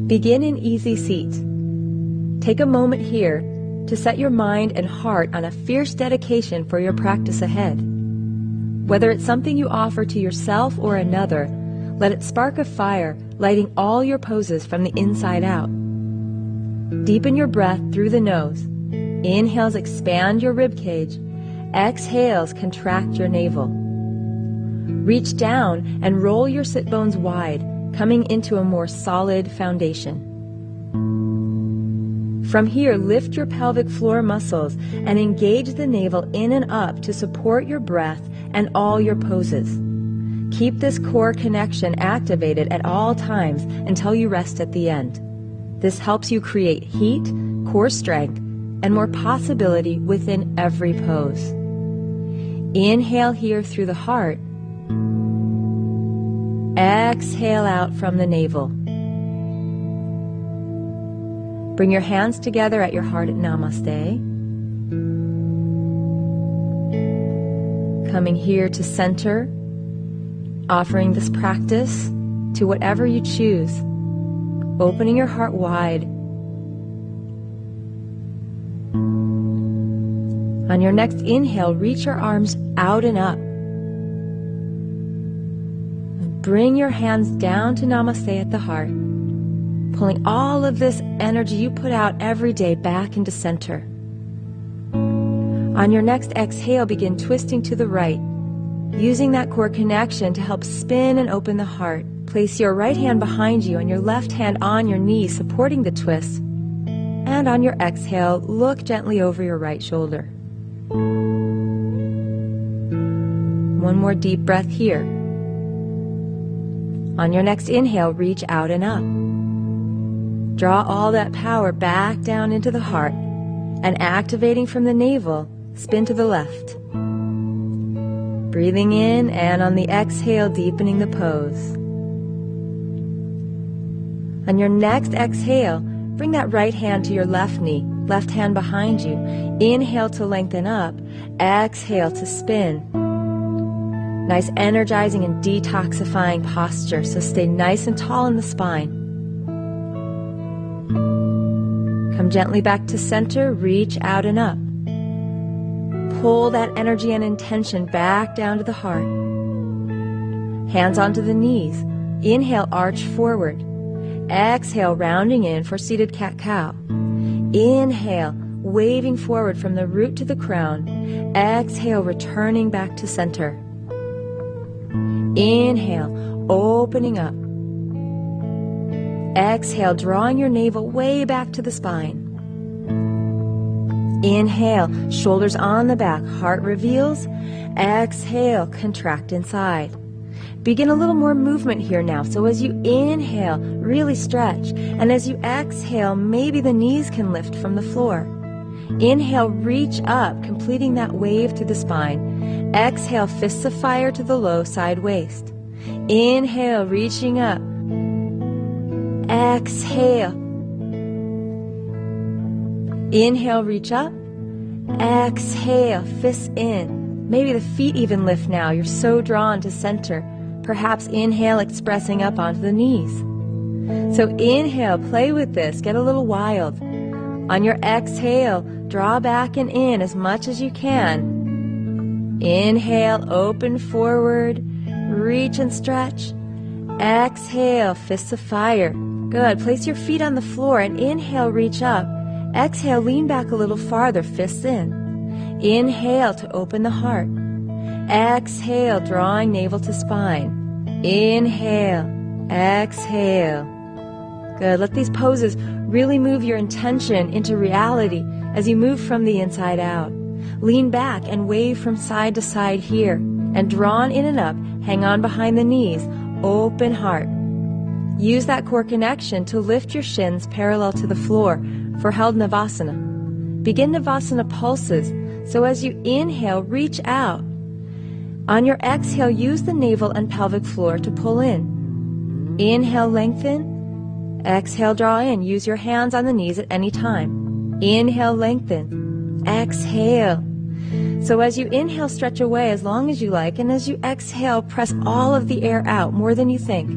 Begin in easy seat. Take a moment here to set your mind and heart on a fierce dedication for your practice ahead. Whether it's something you offer to yourself or another, let it spark a fire, lighting all your poses from the inside out. Deepen your breath through the nose. Inhales, expand your rib cage. Exhales, contract your navel. Reach down and roll your sit bones wide, coming into a more solid foundation. From here, lift your pelvic floor muscles and engage the navel in and up to support your breath and all your poses. Keep this core connection activated at all times until you rest at the end. This helps you create heat, core strength, and more possibility within every pose. Inhale here through the heart. Exhale out from the navel. Bring your hands together at your heart at Namaste. Coming here to center, offering this practice to whatever you choose, opening your heart wide. On your next inhale, reach your arms out and up. Bring your hands down to Namaste at the heart, pulling all of this energy you put out every day back into center. On your next exhale, begin twisting to the right, using that core connection to help spin and open the heart. Place your right hand behind you and your left hand on your knee, supporting the twist. And on your exhale, look gently over your right shoulder. One more deep breath here. On your next inhale, reach out and up. Draw all that power back down into the heart, and activating from the navel, spin to the left. Breathing in, and on the exhale, deepening the pose. On your next exhale, bring that right hand to your left knee, left hand behind you. Inhale to lengthen up, exhale to spin. Nice energizing and detoxifying posture, so stay nice and tall in the spine. Come gently back to center, reach out and up. Pull that energy and intention back down to the heart. Hands onto the knees. Inhale, arch forward. Exhale, rounding in for seated cat-cow. Inhale, waving forward from the root to the crown. Exhale, returning back to center. Inhale, opening up. Exhale, drawing your navel way back to the spine. Inhale, shoulders on the back, heart reveals. Exhale, contract inside. Begin a little more movement here now. So as you inhale, really stretch. And as you exhale, maybe the knees can lift from the floor. Inhale, reach up, completing that wave to the spine. Exhale, fists of fire to the low side waist. Inhale, reaching up. Exhale. Inhale, reach up. Exhale, fists in. Maybe the feet even lift now. You're so drawn to center. Perhaps inhale, expressing up onto the knees. So inhale, play with this. Get a little wild. On your exhale, draw back and in as much as you can. Inhale, open forward. Reach and stretch. Exhale, fists of fire. Good. Place your feet on the floor and inhale, reach up. Exhale, lean back a little farther, fists in. Inhale to open the heart. Exhale, drawing navel to spine. Inhale, exhale. Good. Let these poses really move your intention into reality as you move from the inside out. Lean back and wave from side to side here. And drawn in and up, hang on behind the knees. Open heart. Use that core connection to lift your shins parallel to the floor for held Navasana. Begin Navasana pulses, so as you inhale, reach out. On your exhale, use the navel and pelvic floor to pull in. Inhale, lengthen. Exhale, draw in. Use your hands on the knees at any time. Inhale, lengthen. Exhale. So as you inhale, stretch away as long as you like, and as you exhale, press all of the air out, more than you think.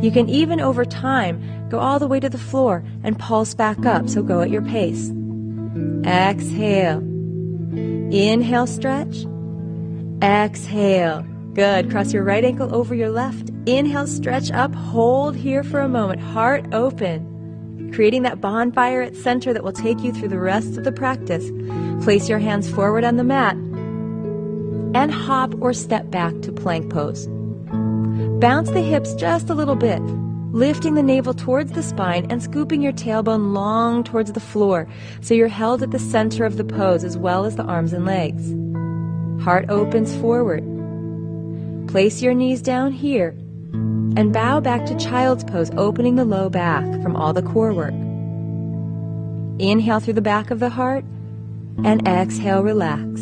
You can even over time go all the way to the floor and pulse back up, so go at your pace. Exhale. Inhale, stretch. Exhale. Good. Cross your right ankle over your left. Inhale, stretch up. Hold here for a moment. Heart open. Creating that bonfire at center that will take you through the rest of the practice. Place your hands forward on the mat and hop or step back to plank pose. Bounce the hips just a little bit, lifting the navel towards the spine and scooping your tailbone long towards the floor so you're held at the center of the pose as well as the arms and legs. Heart opens forward. Place your knees down here and bow back to child's pose, opening the low back from all the core work. Inhale through the back of the heart and exhale, relax.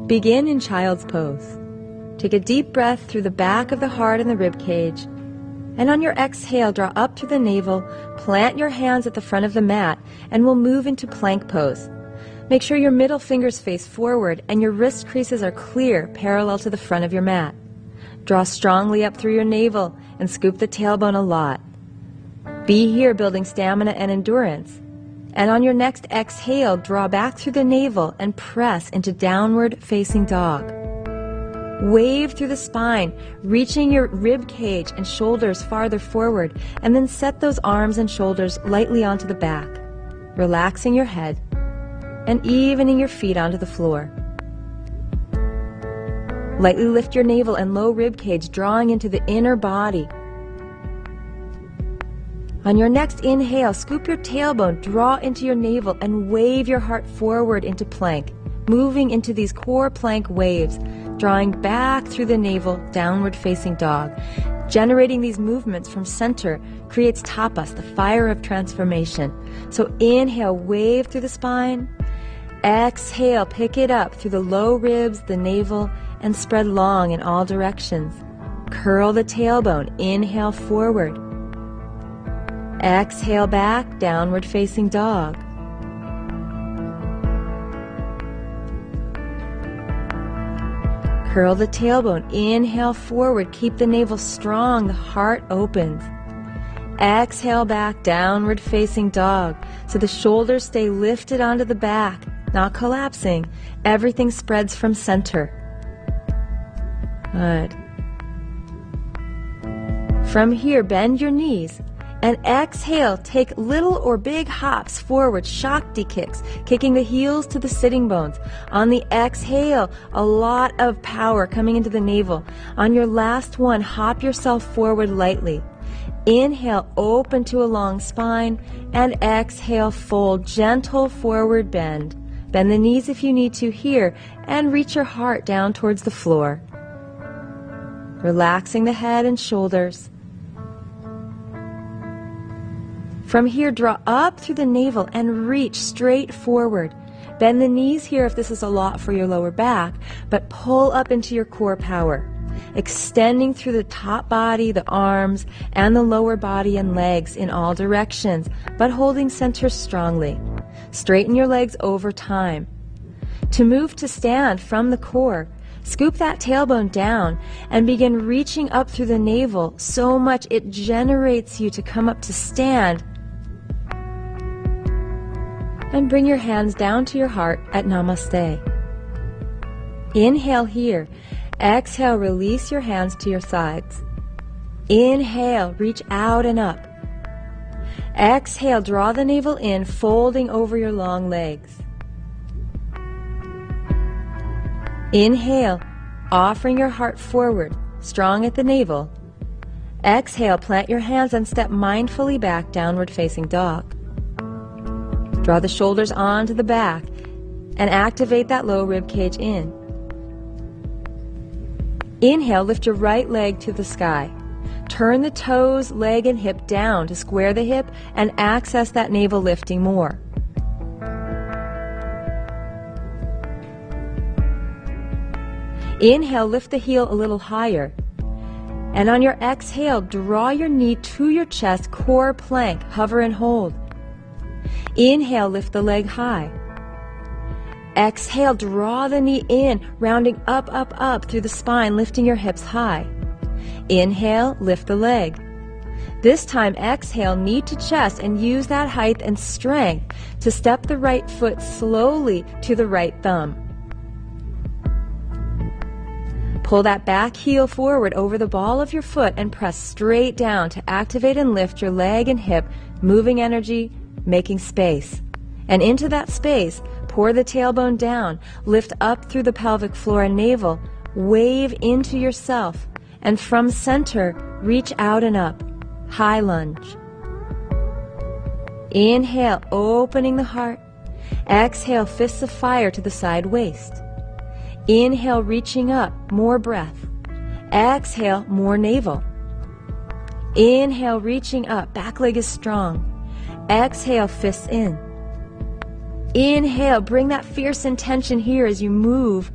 Begin in child's pose. Take a deep breath through the back of the heart and the rib cage. And on your exhale, draw up through the navel, plant your hands at the front of the mat, and we'll move into plank pose. Make sure your middle fingers face forward and your wrist creases are clear, parallel to the front of your mat. Draw strongly up through your navel and scoop the tailbone a lot. Be here building stamina and endurance. And on your next exhale, draw back through the navel and press into downward facing dog. Wave through the spine, reaching your rib cage and shoulders farther forward, and then set those arms and shoulders lightly onto the back, relaxing your head and evening your feet onto the floor. Lightly lift your navel and low rib cage, drawing into the inner body. On your next inhale, scoop your tailbone, draw into your navel, and wave your heart forward into plank, moving into these core plank waves, drawing back through the navel, downward facing dog. Generating these movements from center creates tapas, the fire of transformation. So inhale, wave through the spine. Exhale, pick it up through the low ribs, the navel, and spread long in all directions. Curl the tailbone, inhale forward. Exhale back, downward facing dog. Curl the tailbone, inhale forward, keep the navel strong, the heart opens. Exhale back, downward facing dog, so the shoulders stay lifted onto the back, not collapsing. Everything spreads from center. Good. From here, bend your knees. And exhale, take little or big hops forward, Shakti kicks, kicking the heels to the sitting bones. On the exhale, a lot of power coming into the navel. On your last one, hop yourself forward lightly. Inhale, open to a long spine, and exhale, fold, gentle forward bend. Bend the knees if you need to here, and reach your heart down towards the floor. Relaxing the head and shoulders. From here, draw up through the navel and reach straight forward. Bend the knees here if this is a lot for your lower back, but pull up into your core power, extending through the top body, the arms, and the lower body and legs in all directions, but holding center strongly. Straighten your legs over time. To move to stand from the core, scoop that tailbone down and begin reaching up through the navel so much it generates you to come up to stand. And bring your hands down to your heart at Namaste. Inhale here. Exhale, release your hands to your sides. Inhale, reach out and up. Exhale, draw the navel in, folding over your long legs. Inhale, offering your heart forward, strong at the navel. Exhale, plant your hands and step mindfully back, downward facing dog. Draw the shoulders onto the back and activate that low rib cage in. Inhale, lift your right leg to the sky. Turn the toes, leg, and hip down to square the hip and access that navel lifting more. Inhale, lift the heel a little higher. And on your exhale, draw your knee to your chest, core plank, hover and hold. Inhale, lift the leg high. Exhale, draw the knee in, rounding up, up, up through the spine, lifting your hips high. Inhale, lift the leg. This time, exhale, knee to chest, and use that height and strength to step the right foot slowly to the right thumb. Pull that back heel forward over the ball of your foot and press straight down to activate and lift your leg and hip, moving energy, making space. And into that space, pour the tailbone down, lift up through the pelvic floor and navel, wave into yourself, and from center, reach out and up, high lunge. Inhale, opening the heart. Exhale, fists of fire to the side waist. Inhale, reaching up, more breath. Exhale, more navel. Inhale, reaching up, back leg is strong. Exhale, fists in. Inhale, bring that fierce intention here as you move.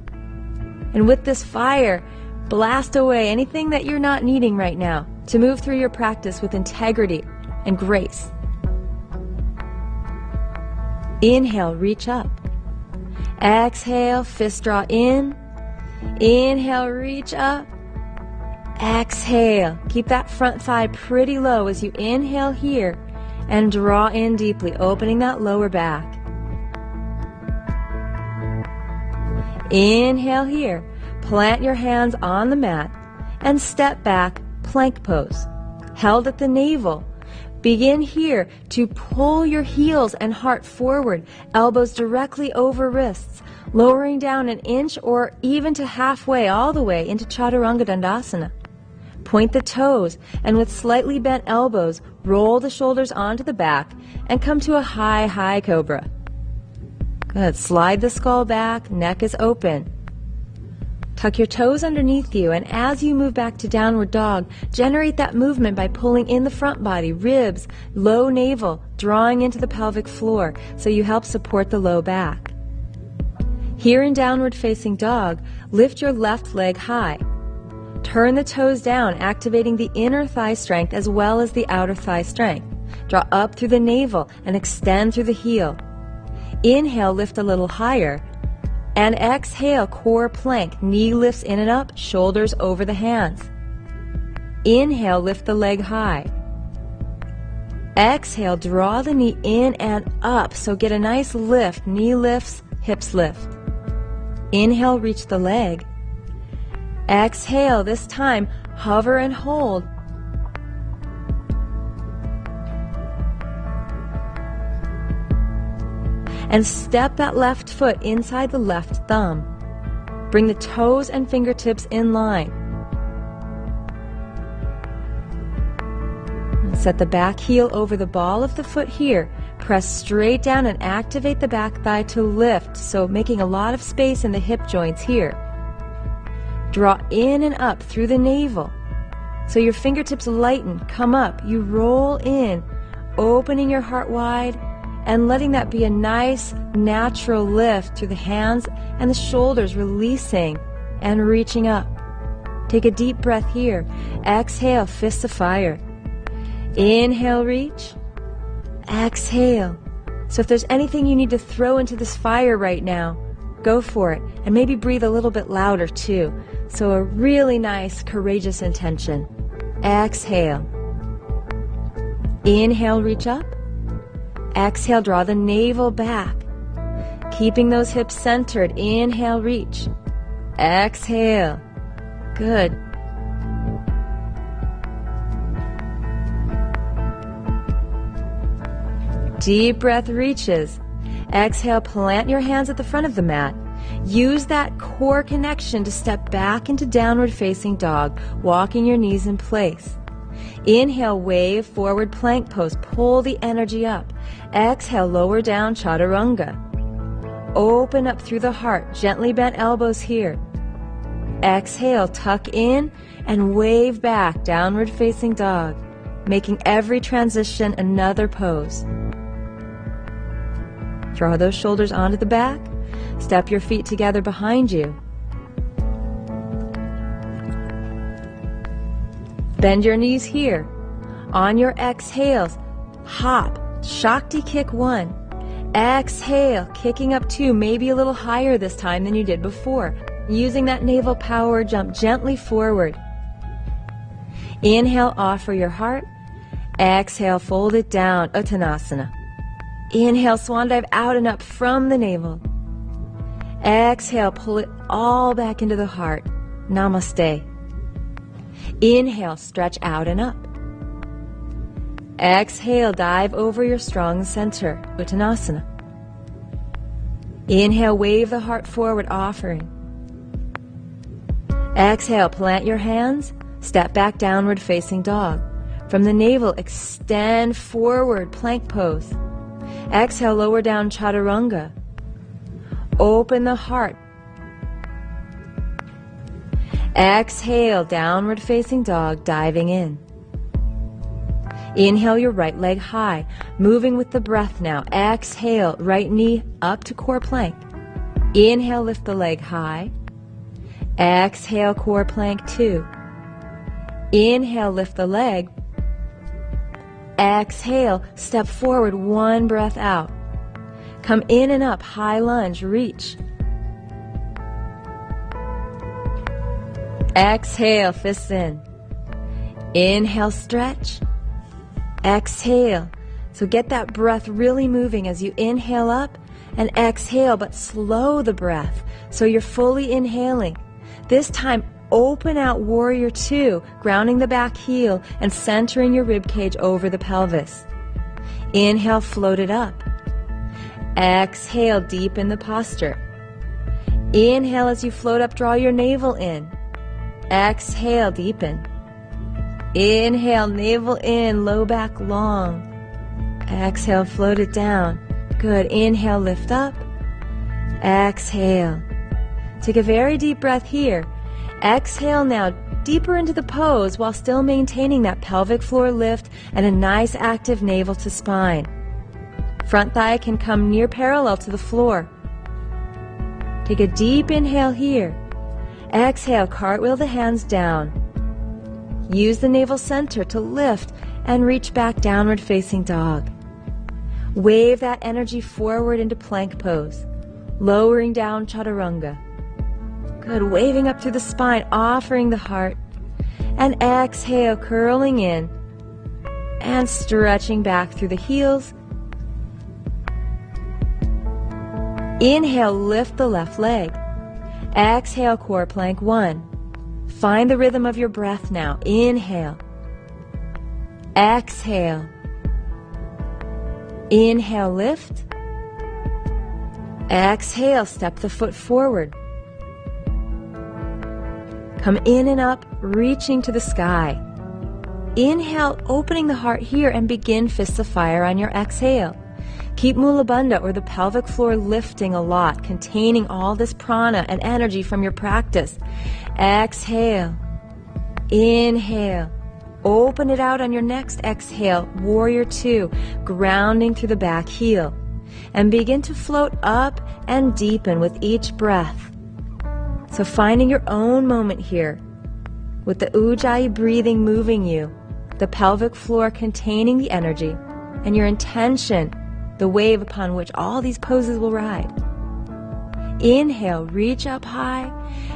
And with this fire, blast away anything that you're not needing right now to move through your practice with integrity and grace. Inhale, reach up. Exhale, fist draw in. Inhale, reach up. Exhale, keep that front thigh pretty low as you inhale here and draw in deeply, opening that lower back. Inhale here, plant your hands on the mat and step back, plank pose, held at the navel. Begin here to pull your heels and heart forward, elbows directly over wrists, lowering down an inch or even to halfway all the way into Chaturanga Dandasana. Point the toes and with slightly bent elbows, roll the shoulders onto the back and come to a high cobra. Good. Slide the skull back, neck is open. Tuck your toes underneath you, and as you move back to downward dog, generate that movement by pulling in the front body, ribs, low navel, drawing into the pelvic floor so you help support the low back. Here in downward facing dog, lift your left leg high. Turn the toes down, activating the inner thigh strength as well as the outer thigh strength. Draw up through the navel and extend through the heel. Inhale, lift a little higher. And exhale, core plank, knee lifts in and up, shoulders over the hands. Inhale, lift the leg high. Exhale, draw the knee in and up, so get a nice lift, knee lifts, hips lift. Inhale, reach the leg. Exhale, this time, hover and hold. And step that left foot inside the left thumb. Bring the toes and fingertips in line. And set the back heel over the ball of the foot here. Press straight down and activate the back thigh to lift, so making a lot of space in the hip joints here. Draw in and up through the navel. So your fingertips lighten, come up, you roll in, opening your heart wide, and letting that be a nice, natural lift through the hands and the shoulders, releasing and reaching up. Take a deep breath here. Exhale, fists of fire. Inhale, reach. Exhale. So if there's anything you need to throw into this fire right now, go for it. And maybe breathe a little bit louder too. So a really nice, courageous intention. Exhale. Inhale, reach up. Exhale, draw the navel back. Keeping those hips centered. Inhale, reach. Exhale. Good. Deep breath reaches. Exhale, plant your hands at the front of the mat. Use that core connection to step back into downward facing dog, walking your knees in place. Inhale, wave, forward plank pose, pull the energy up. Exhale, lower down, chaturanga. Open up through the heart, gently bent elbows here. Exhale, tuck in and wave back, downward facing dog, making every transition another pose. Draw those shoulders onto the back, step your feet together behind you. Bend your knees here. On your exhales, hop, Shakti kick 1. Exhale, kicking up 2, maybe a little higher this time than you did before. Using that navel power, jump gently forward. Inhale, offer your heart. Exhale, fold it down, Uttanasana. Inhale, swan dive out and up from the navel. Exhale, pull it all back into the heart. Namaste. Inhale, stretch out and up. Exhale, dive over your strong center, Uttanasana. Inhale, wave the heart forward, offering. Exhale, plant your hands, step back, downward facing dog. From the navel, extend forward, plank pose. Exhale, lower down, chaturanga. Open the heart. Exhale, downward facing dog, diving in. Inhale your right leg high, moving with the breath now. Exhale, right knee up to core plank. Inhale, lift the leg high. Exhale, core plank 2. Inhale, lift the leg. Exhale, step forward, 1 breath out. Come in and up, high lunge, reach. Exhale, fists in. Inhale, stretch. Exhale. So get that breath really moving as you inhale up and exhale, but slow the breath so you're fully inhaling. This time, open out warrior 2, grounding the back heel and centering your rib cage over the pelvis. Inhale, float it up. Exhale, deepen the posture. Inhale, as you float up, draw your navel in. Exhale, deepen. Inhale, navel in, low back long. Exhale, float it down. Good. Inhale, lift up. Exhale. Take a very deep breath here. Exhale now, deeper into the pose while still maintaining that pelvic floor lift and a nice active navel to spine. Front thigh can come near parallel to the floor. Take a deep inhale here. Exhale, cartwheel the hands down. Use the navel center to lift and reach back, downward facing dog. Wave that energy forward into plank pose, lowering down chaturanga. Good, waving up through the spine, offering the heart. And exhale, curling in and stretching back through the heels. Inhale, lift the left leg. Exhale, core plank 1. Find the rhythm of your breath now. Inhale. Exhale. Inhale, lift. Exhale, step the foot forward. Come in and up, reaching to the sky. Inhale, opening the heart here and begin fists of fire on your exhale. Keep Mula Bandha or the pelvic floor lifting a lot, containing all this prana and energy from your practice. Exhale. Inhale. Open it out on your next exhale, warrior 2, grounding through the back heel. And begin to float up and deepen with each breath. So finding your own moment here, with the Ujjayi breathing moving you, the pelvic floor containing the energy, and your intention, the wave upon which all these poses will ride. Inhale, reach up high,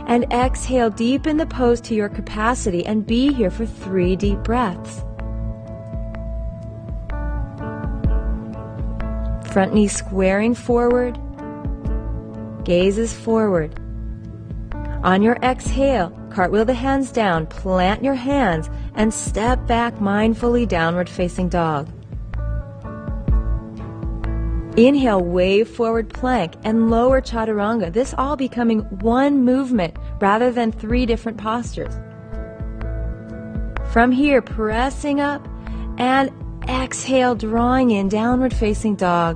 and exhale, deepen the pose to your capacity and be here for 3 deep breaths. Front knee squaring forward, gazes forward. On your exhale, cartwheel the hands down, plant your hands, and step back mindfully, downward facing dog. Inhale, wave forward plank and lower chaturanga. This all becoming one movement rather than 3 different postures. From here, pressing up and exhale, drawing in, downward facing dog.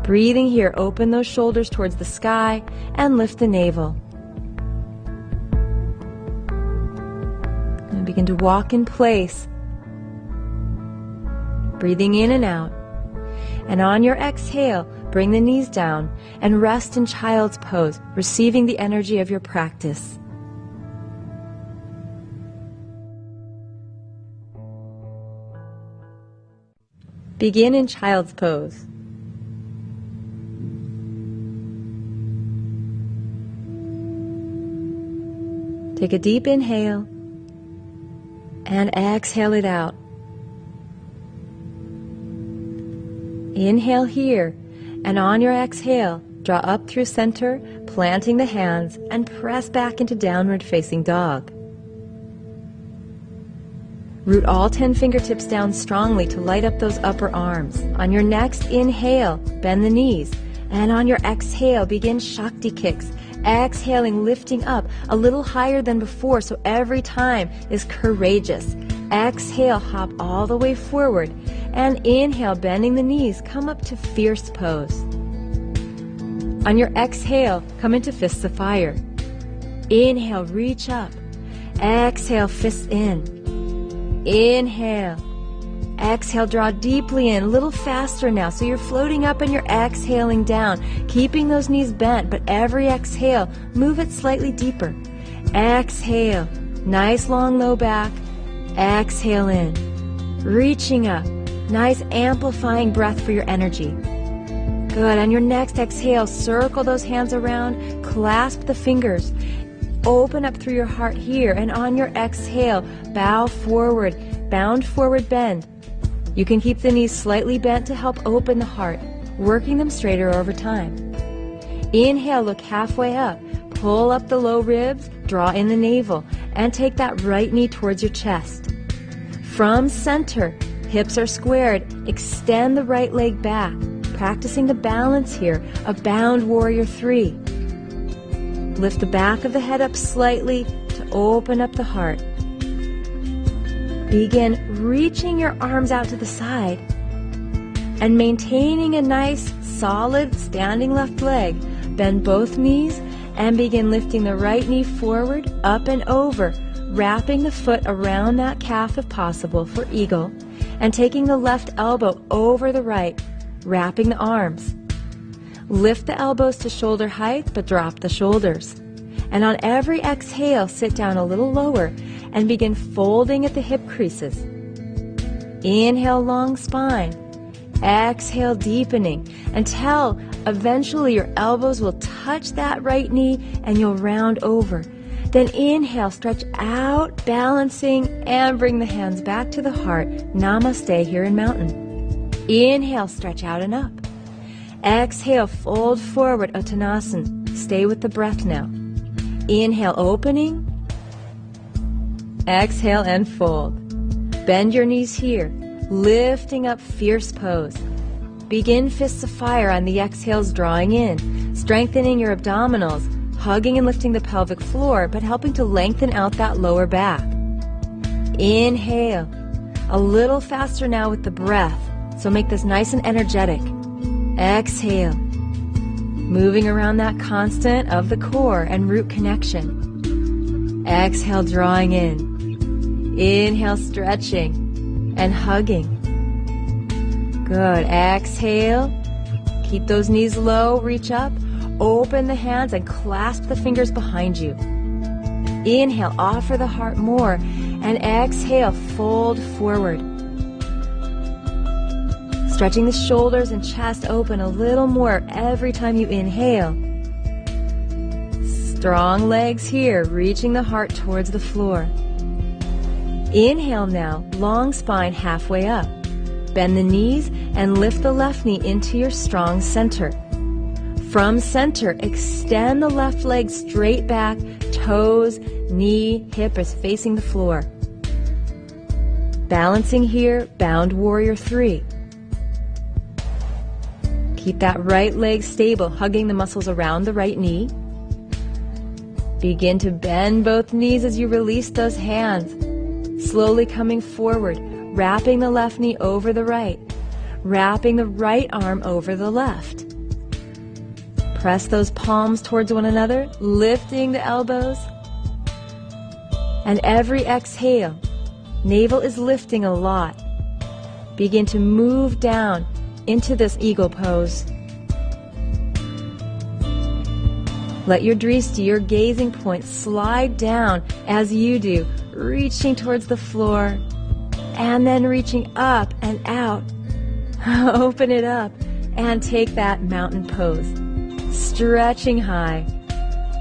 Breathing here, open those shoulders towards the sky and lift the navel. And begin to walk in place. Breathing in and out. And on your exhale, bring the knees down and rest in child's pose, receiving the energy of your practice. Begin in child's pose. Take a deep inhale and exhale it out. Inhale here, and on your exhale, draw up through center, planting the hands, and press back into downward facing dog. Root all 10 fingertips down strongly to light up those upper arms. On your next inhale, bend the knees, and on your exhale, begin Shakti kicks. Exhaling, lifting up a little higher than before, so every time is courageous. Exhale, hop all the way forward, and inhale, bending the knees, come up to fierce pose. On your exhale, come into fists of fire. Inhale, reach up. Exhale, fists in. Inhale. Exhale, draw deeply in, a little faster now, so you're floating up and you're exhaling down, keeping those knees bent, but every exhale, move it slightly deeper. Exhale, nice long low back. Exhale in, reaching up, nice amplifying breath for your energy. Good. On your next exhale, circle those hands around, clasp the fingers, open up through your heart here, and on your exhale, bow forward, bound forward bend. You can keep the knees slightly bent to help open the heart, working them straighter over time. Inhale, look halfway up, pull up the low ribs, draw in the navel, and take that right knee towards your chest. From center, hips are squared, extend the right leg back, practicing the balance here of bound warrior 3. Lift the back of the head up slightly to open up the heart. Begin reaching your arms out to the side and maintaining a nice, solid, standing left leg. Bend both knees and begin lifting the right knee forward, up and over, wrapping the foot around that calf if possible for eagle, and taking the left elbow over the right, wrapping the arms. Lift the elbows to shoulder height, but drop the shoulders. And on every exhale, sit down a little lower and begin folding at the hip creases. Inhale, long spine. Exhale, deepening until eventually your elbows will touch that right knee and you'll round over. Then inhale, stretch out, balancing, and bring the hands back to the heart. Namaste here in mountain. Inhale, stretch out and up. Exhale, fold forward, Uttanasana. Stay with the breath now. Inhale, opening. Exhale and fold. Bend your knees here, lifting up fierce pose. Begin fists of fire on the exhales, drawing in, strengthening your abdominals, hugging and lifting the pelvic floor, but helping to lengthen out that lower back. Inhale, a little faster now with the breath, so make this nice and energetic. Exhale, moving around that constant of the core and root connection. Exhale, drawing in. Inhale, stretching and hugging. Good. Exhale, keep those knees low, reach up, open the hands and clasp the fingers behind you. Inhale, offer the heart more, and exhale, fold forward. Stretching the shoulders and chest open a little more every time you inhale. Strong legs here, reaching the heart towards the floor. Inhale now, long spine halfway up. Bend the knees and lift the left knee into your strong center. From center, extend the left leg straight back, toes, knee, hip is facing the floor. Balancing here, bound warrior 3. Keep that right leg stable, hugging the muscles around the right knee. Begin to bend both knees as you release those hands. Slowly coming forward, wrapping the left knee over the right, wrapping the right arm over the left. Press those palms towards one another, lifting the elbows. And every exhale, navel is lifting a lot. Begin to move down into this eagle pose. Let your drishti, your gazing point, slide down as you do, reaching towards the floor, and then reaching up and out. Open it up and take that mountain pose. Stretching high.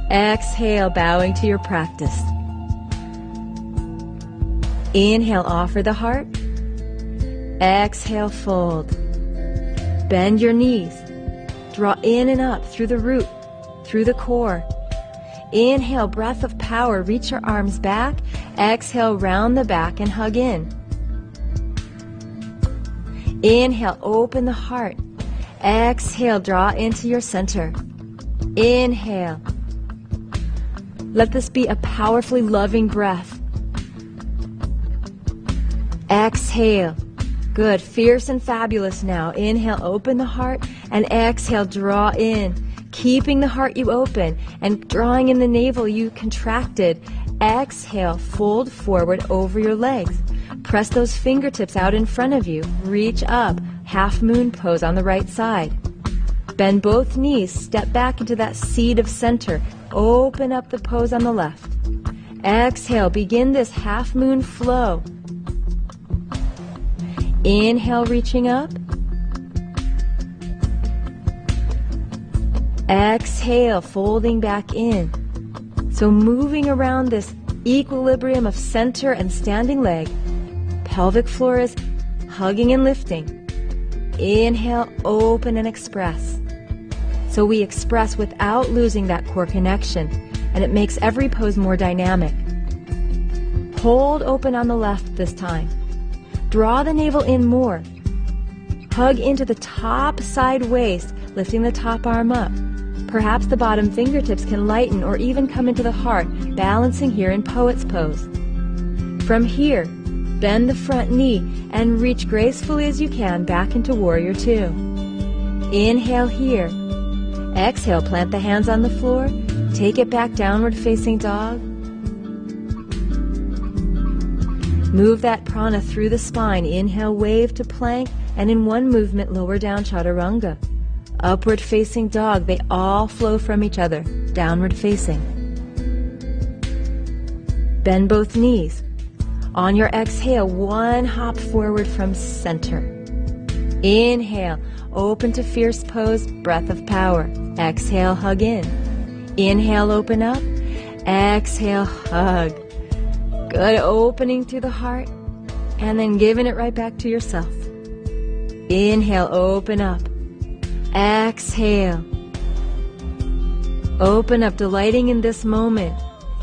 Exhale, bowing to your practice. Inhale, offer the heart. Exhale, fold. Bend your knees. Draw in and up through the root, through the core. Inhale, breath of power, reach your arms back. Exhale, round the back and hug in. Inhale, open the heart. Exhale, draw into your center. Inhale. Let this be a powerfully loving breath. Exhale. Good. Fierce and fabulous now. Inhale, open the heart, and exhale, draw in. Keeping the heart you open and drawing in the navel you contracted. Exhale, fold forward over your legs. Press those fingertips out in front of you. Reach up. Half moon pose on the right side. Bend both knees. Step back into that seat of center. Open up the pose on the left. Exhale, begin this half moon flow. Inhale, reaching up. Exhale, folding back in. So moving around this equilibrium of center and standing leg. Pelvic floor is hugging and lifting. Inhale, open and express. So we express without losing that core connection, and it makes every pose more dynamic. Hold open on the left this time. Draw the navel in more. Hug into the top side waist, lifting the top arm up. Perhaps the bottom fingertips can lighten or even come into the heart, balancing here in poet's pose. From here, bend the front knee and reach gracefully as you can back into warrior two. Inhale here. Exhale, plant the hands on the floor. Take it back, downward facing dog. Move that prana through the spine. Inhale, wave to plank, and in one movement, lower down chaturanga. Upward facing dog, they all flow from each other. Downward facing. Bend both knees. On your exhale, one hop forward from center. Inhale, open to fierce pose, breath of power. Exhale, hug in. Inhale, open up. Exhale, hug. Good, opening through the heart, and then giving it right back to yourself. Inhale, open up. Exhale. Open up, delighting in this moment.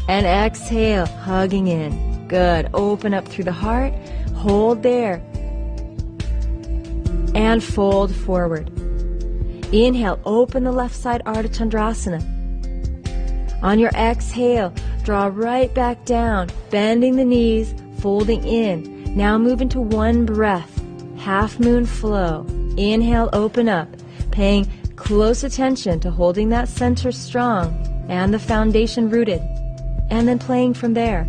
And exhale, hugging in. Good, open up through the heart. Hold there. And fold forward. Inhale, open the left side, Ardha Chandrasana. On your exhale, draw right back down, bending the knees, folding in. Now move into one breath, half moon flow. Inhale, open up, paying close attention to holding that center strong and the foundation rooted, and then playing from there.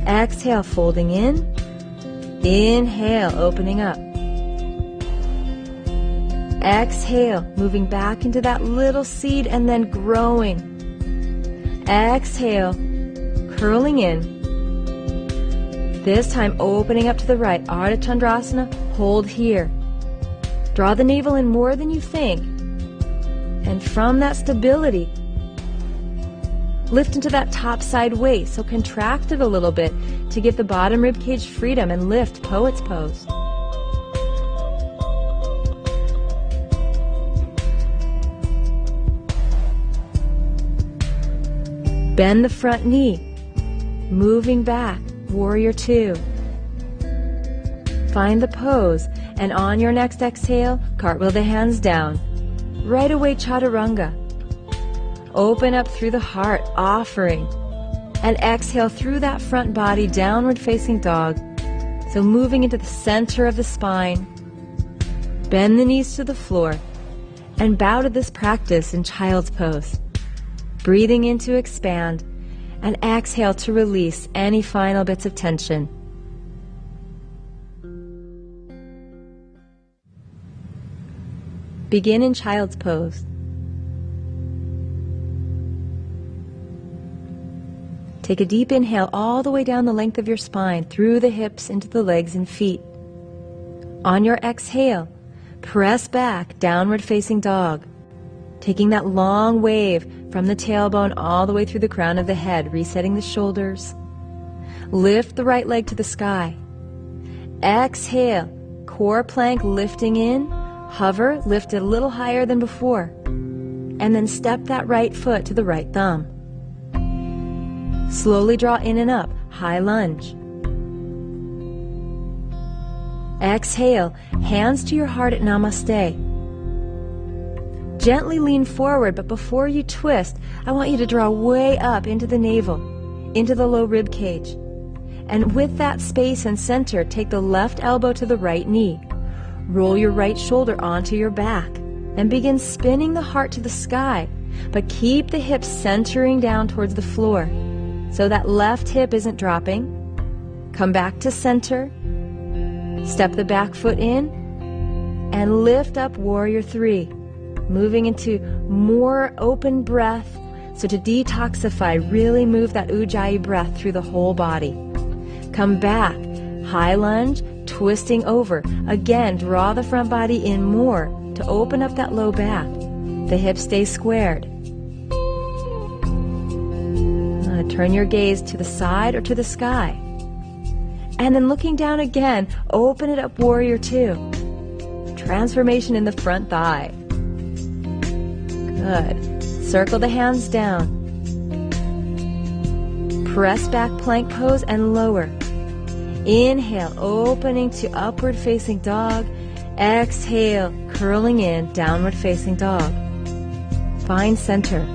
Exhale, folding in. Inhale, opening up. Exhale, moving back into that little seed and then growing. Exhale, curling in. This time opening up to the right. Ardha Chandrasana, hold here. Draw the navel in more than you think. And from that stability, lift into that top side waist. So contract it a little bit to give the bottom rib cage freedom and lift, poet's pose. Bend the front knee, moving back, warrior two. Find the pose, and on your next exhale, cartwheel the hands down. Right away, chaturanga. Open up through the heart, offering. And exhale through that front body, downward facing dog. So moving into the center of the spine. Bend the knees to the floor, and bow to this practice in child's pose. Breathing in to expand, and exhale to release any final bits of tension. Begin in child's pose. Take a deep inhale all the way down the length of your spine, through the hips into the legs and feet. On your exhale, press back, downward facing dog. Taking that long wave from the tailbone all the way through the crown of the head, resetting the shoulders. Lift the right leg to the sky. Exhale, core plank lifting in. Hover, lift it a little higher than before. And then step that right foot to the right thumb. Slowly draw in and up, high lunge. Exhale, hands to your heart at Namaste. Gently lean forward, but before you twist, I want you to draw way up into the navel, into the low rib cage. And with that space and center, take the left elbow to the right knee. Roll your right shoulder onto your back and begin spinning the heart to the sky, but keep the hips centering down towards the floor so that left hip isn't dropping. Come back to center. Step the back foot in and lift up Warrior 3, moving into more open breath. So to detoxify, really move that Ujjayi breath through the whole body. Come back, high lunge, twisting over. Again, draw the front body in more to open up that low back. The hips stay squared. Turn your gaze to the side or to the sky. And then looking down again, open it up, Warrior 2. Transformation in the front thigh. Good. Circle the hands down. Press back plank pose and lower. Inhale, opening to upward facing dog. Exhale, curling in, downward facing dog. Find center.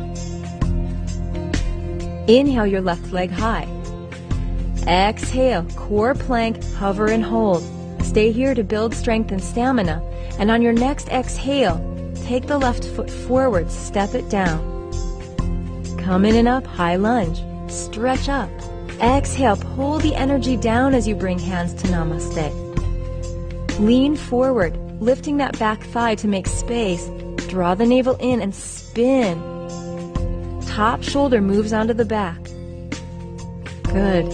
Inhale your left leg high. Exhale, core plank, hover and hold. Stay here to build strength and stamina. And on your next exhale, take the left foot forward, step it down. Come in and up, high lunge. Stretch up. Exhale, pull the energy down as you bring hands to Namaste. Lean forward, lifting that back thigh to make space. Draw the navel in and spin. Top shoulder moves onto the back. Good.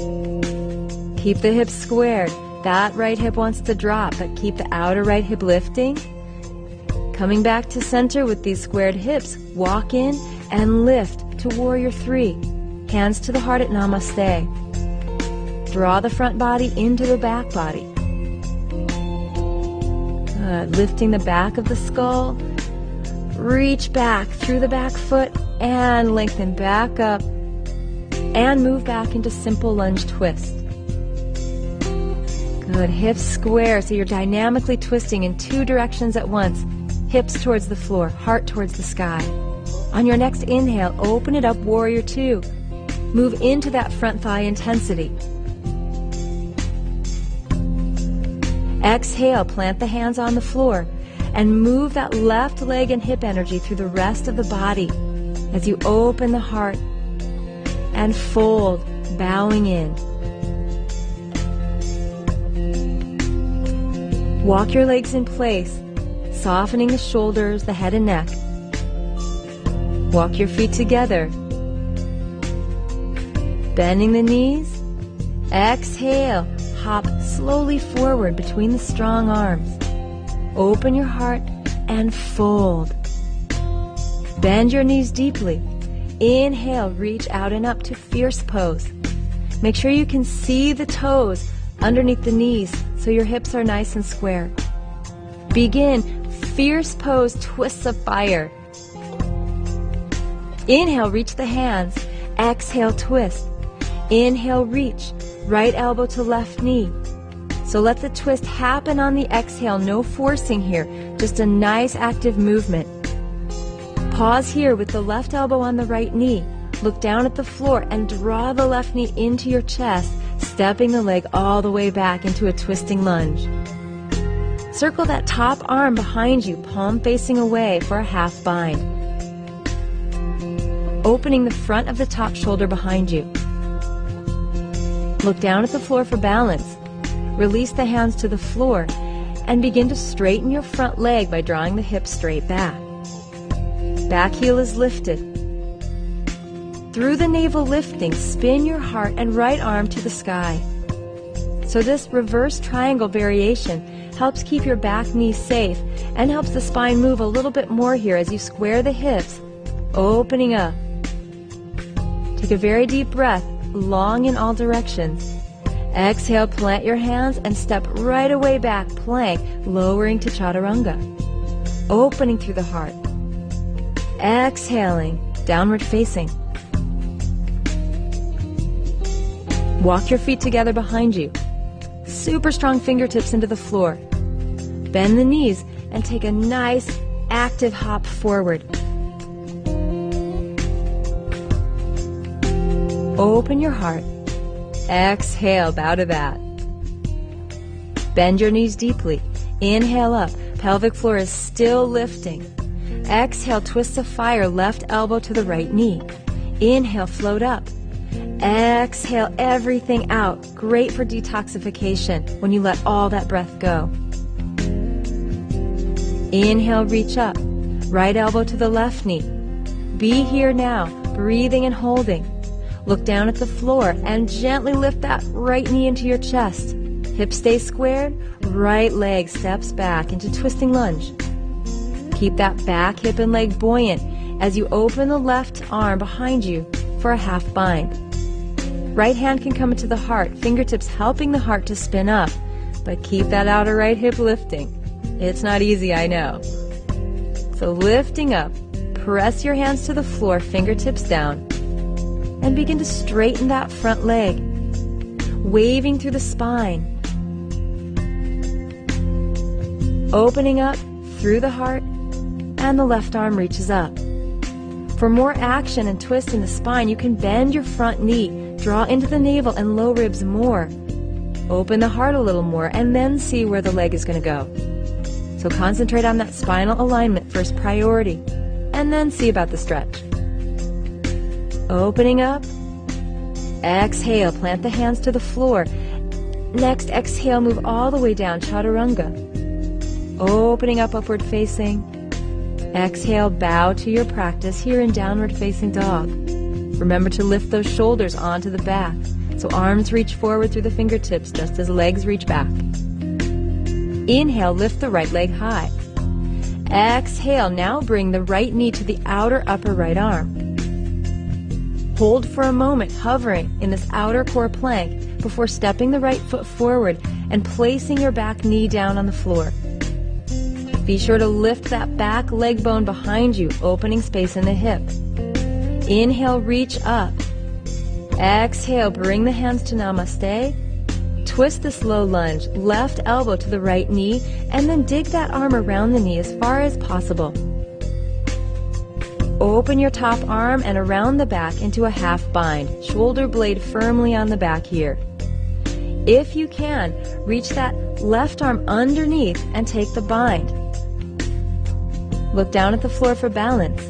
Keep the hips squared. That right hip wants to drop, but keep the outer right hip lifting. Coming back to center with these squared hips, walk in and lift to Warrior 3. Hands to the heart at Namaste. Draw the front body into the back body. Good. Lifting the back of the skull. Reach back through the back foot and lengthen back up. And move back into simple lunge twist. Good. Hips square, so you're dynamically twisting in two directions at once. Hips towards the floor, heart towards the sky. On your next inhale, open it up, Warrior 2. Move into that front thigh intensity. Exhale, plant the hands on the floor and move that left leg and hip energy through the rest of the body as you open the heart and fold, bowing in. Walk your legs in place, softening the shoulders, the head and neck. Walk your feet together. Bending the knees. Exhale, hop slowly forward between the strong arms. Open your heart and fold. Bend your knees deeply. Inhale, reach out and up to fierce pose. Make sure you can see the toes underneath the knees so your hips are nice and square. Begin fierce pose, twists of fire. Inhale, reach the hands. Exhale, twist. Inhale, reach. Right elbow to left knee. So let the twist happen on the exhale. No forcing here. Just a nice active movement. Pause here with the left elbow on the right knee. Look down at the floor and draw the left knee into your chest, stepping the leg all the way back into a twisting lunge. Circle that top arm behind you, palm facing away for a half bind. Opening the front of the top shoulder behind you. Look down at the floor for balance. Release the hands to the floor and begin to straighten your front leg by drawing the hips straight back. Back heel is lifted. Through the navel lifting, spin your heart and right arm to the sky. So this reverse triangle variation helps keep your back knee safe and helps the spine move a little bit more here as you square the hips, opening up. Take a very deep breath long in all directions. Exhale, plant your hands and step right away back, plank, lowering to chaturanga. Opening through the heart. Exhaling, downward facing. Walk your feet together behind you. Super strong fingertips into the floor. Bend the knees and take a nice active hop forward. Open your heart. Exhale, bow to that. Bend your knees deeply. Inhale up. Pelvic floor is still lifting. Exhale, twist of fire, left elbow to the right knee. Inhale, float up. Exhale everything out. Great for detoxification when you let all that breath go. Inhale, reach up. Right elbow to the left knee. Be here now, breathing and holding. Look down at the floor and gently lift that right knee into your chest. Hips stay squared. Right leg steps back into twisting lunge. Keep that back hip and leg buoyant as you open the left arm behind you for a half bind. Right hand can come into the heart, fingertips helping the heart to spin up, but keep that outer right hip lifting. It's not easy, I know. So lifting up, press your hands to the floor, fingertips down, and begin to straighten that front leg, waving through the spine. Opening up through the heart, and the left arm reaches up. For more action and twist in the spine, you can bend your front knee, draw into the navel and low ribs more. Open the heart a little more, and then see where the leg is going to go. So concentrate on that spinal alignment first priority, and then see about the stretch. Opening up. Exhale, plant the hands to the floor. Next, exhale, move all the way down, chaturanga. Opening up, upward facing. Exhale, bow to your practice here in downward facing dog. Remember to lift those shoulders onto the back, so arms reach forward through the fingertips just as legs reach back. Inhale, lift the right leg high. Exhale, now bring the right knee to the outer upper right arm. Hold for a moment, hovering in this outer core plank before stepping the right foot forward and placing your back knee down on the floor. Be sure to lift that back leg bone behind you, opening space in the hip. Inhale, reach up. Exhale, bring the hands to namaste. Twist the slow lunge, left elbow to the right knee, and then dig that arm around the knee as far as possible. Open your top arm and around the back into a half bind, shoulder blade firmly on the back here. If you can, reach that left arm underneath and take the bind. Look down at the floor for balance,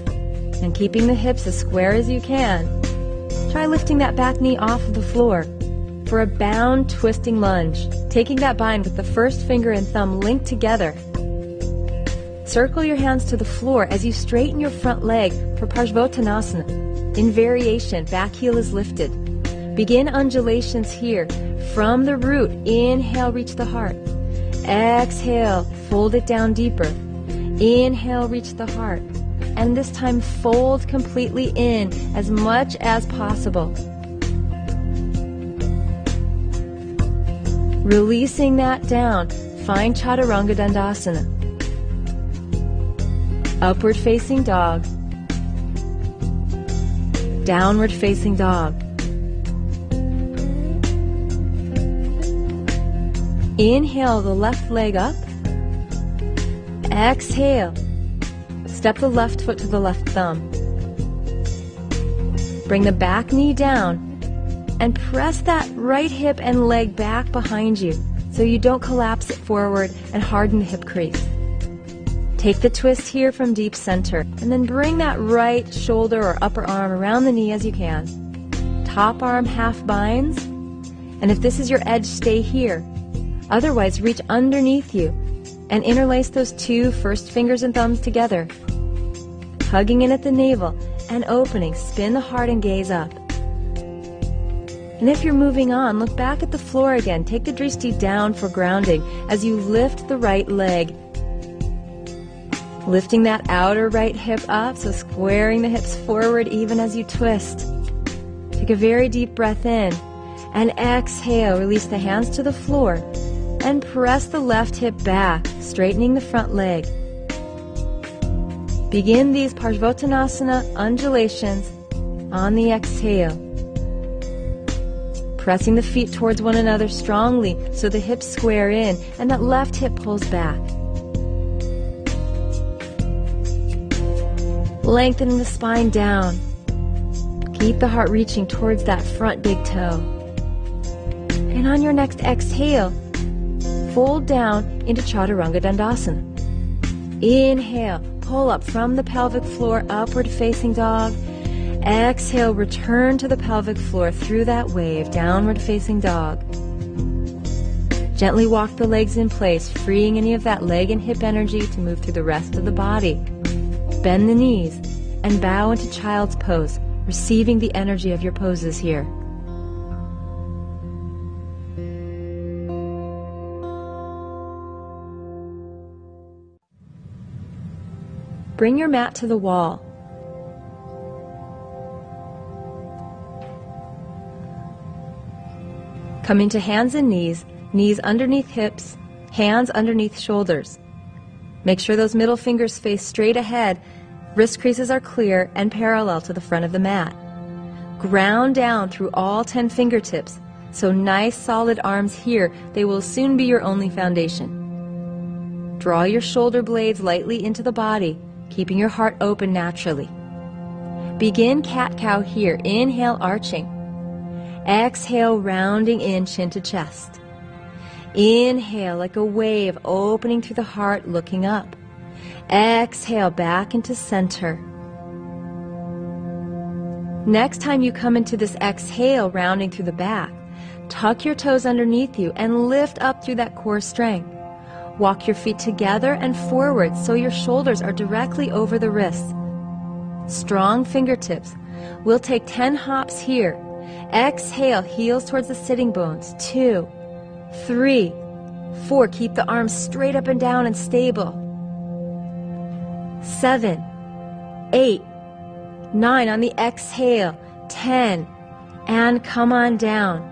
and keeping the hips as square as you can, try lifting that back knee off of the floor for a bound twisting lunge, taking that bind with the first finger and thumb linked together. Circle your hands to the floor as you straighten your front leg for Parsvottanasana. In variation, back heel is lifted. Begin undulations here. From the root, inhale, reach the heart. Exhale, fold it down deeper. Inhale, reach the heart. And this time fold completely in as much as possible. Releasing that down, find Chaturanga Dandasana. Upward facing dog. Downward facing dog. Inhale the left leg up. Exhale. Step the left foot to the left thumb. Bring the back knee down and press that right hip and leg back behind you so you don't collapse it forward and harden the hip crease. Take the twist here from deep center and then bring that right shoulder or upper arm around the knee as you can. Top arm half binds, and if this is your edge, stay here. Otherwise, reach underneath you and interlace those two first fingers and thumbs together. Hugging in at the navel and opening, spin the heart and gaze up. And if you're moving on, look back at the floor again. Take the drishti down for grounding as you lift the right leg. Lifting that outer right hip up, so squaring the hips forward even as you twist. Take a very deep breath in and exhale. Release the hands to the floor and press the left hip back, straightening the front leg. Begin these Parsvottanasana undulations on the exhale. Pressing the feet towards one another strongly so the hips square in and that left hip pulls back. Lengthening the spine down. Keep the heart reaching towards that front big toe. And on your next exhale, fold down into Chaturanga Dandasana. Inhale, pull up from the pelvic floor, upward facing dog. Exhale, return to the pelvic floor through that wave, downward facing dog. Gently walk the legs in place, freeing any of that leg and hip energy to move through the rest of the body. Bend the knees and bow into child's pose, receiving the energy of your poses here. Bring your mat to the wall. Come into hands and knees, knees underneath hips, hands underneath shoulders. Make sure those middle fingers face straight ahead, wrist creases are clear and parallel to the front of the mat. Ground down through all 10 fingertips, so nice solid arms here, they will soon be your only foundation. Draw your shoulder blades lightly into the body, keeping your heart open naturally. Begin cat-cow here, inhale arching. Exhale, rounding in, chin to chest. Inhale like a wave, opening through the heart, looking up. Exhale, back into center. Next time you come into this exhale, rounding through the back, tuck your toes underneath you and lift up through that core strength. Walk your feet together and forward so your shoulders are directly over the wrists. Strong fingertips. We'll take 10 hops here. Exhale, heels towards the sitting bones. 2, 3, 4. Keep the arms straight up and down and stable. 7, 8, 9. On the exhale, 10. And come on down.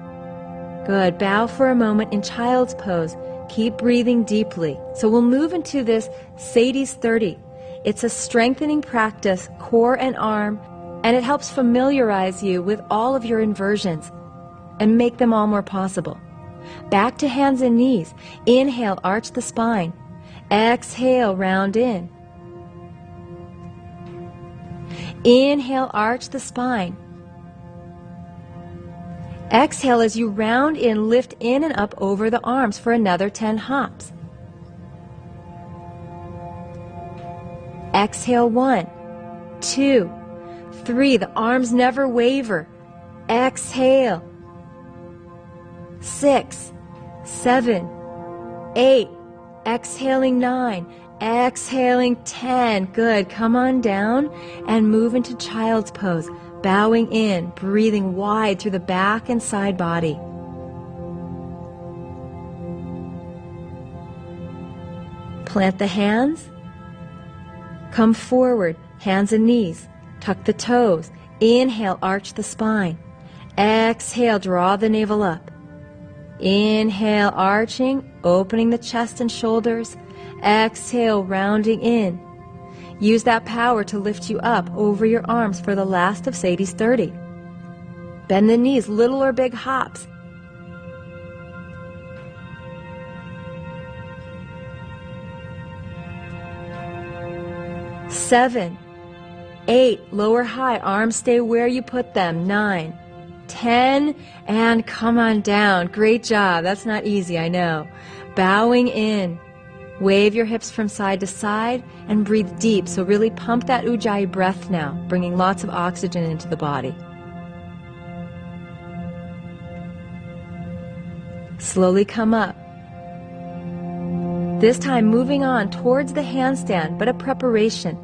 Good. Bow for a moment in child's pose. Keep breathing deeply. So we'll move into this Sadie's 30. It's a strengthening practice, core and arm, and it helps familiarize you with all of your inversions and make them all more possible. Back to hands and knees. Inhale, arch the spine. Exhale, round in. Inhale, arch the spine. Exhale as you round in, lift in and up over the arms for another 10 hops. Exhale, 1, 2, 3. The arms never waver. Exhale. 6, 7, 8. Exhaling 9. Exhaling 10. Good. Come on down and move into child's pose. Bowing in, breathing wide through the back and side body. Plant the hands. Come forward, hands and knees. Tuck the toes. Inhale, arch the spine. Exhale, draw the navel up. Inhale, arching, opening the chest and shoulders. Exhale, rounding in. Use that power to lift you up over your arms for the last of Sadie's 30. Bend the knees, little or big hops. Seven, 8, lower high, arms stay where you put them. 9, 10, and come on down. Great job. That's not easy, I know. Bowing in. Wave your hips from side to side and breathe deep. So really pump that Ujjayi breath now, bringing lots of oxygen into the body. Slowly come up. This time moving on towards the handstand, but a preparation.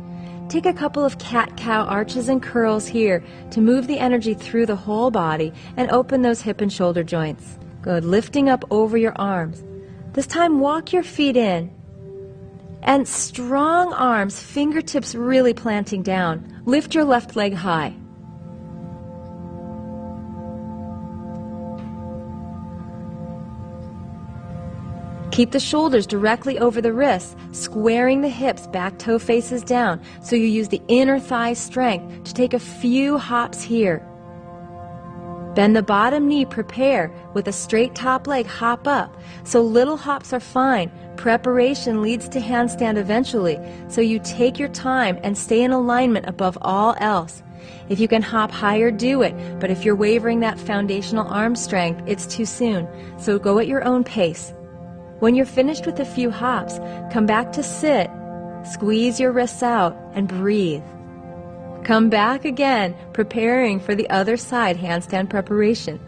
Take a couple of cat-cow arches and curls here to move the energy through the whole body and open those hip and shoulder joints. Good. Lifting up over your arms. This time walk your feet in. And strong arms, fingertips really planting down. Lift your left leg high. Keep the shoulders directly over the wrists, squaring the hips, back toe faces down, so you use the inner thigh strength to take a few hops here. Bend the bottom knee, prepare with a straight top leg, hop up. So little hops are fine. Preparation leads to handstand eventually, so you take your time and stay in alignment above all else. If you can hop higher, do it, but if you're wavering that foundational arm strength, it's too soon, so go at your own pace. When you're finished with a few hops, come back to sit, squeeze your wrists out, and breathe. Come back again, preparing for the other side handstand preparation.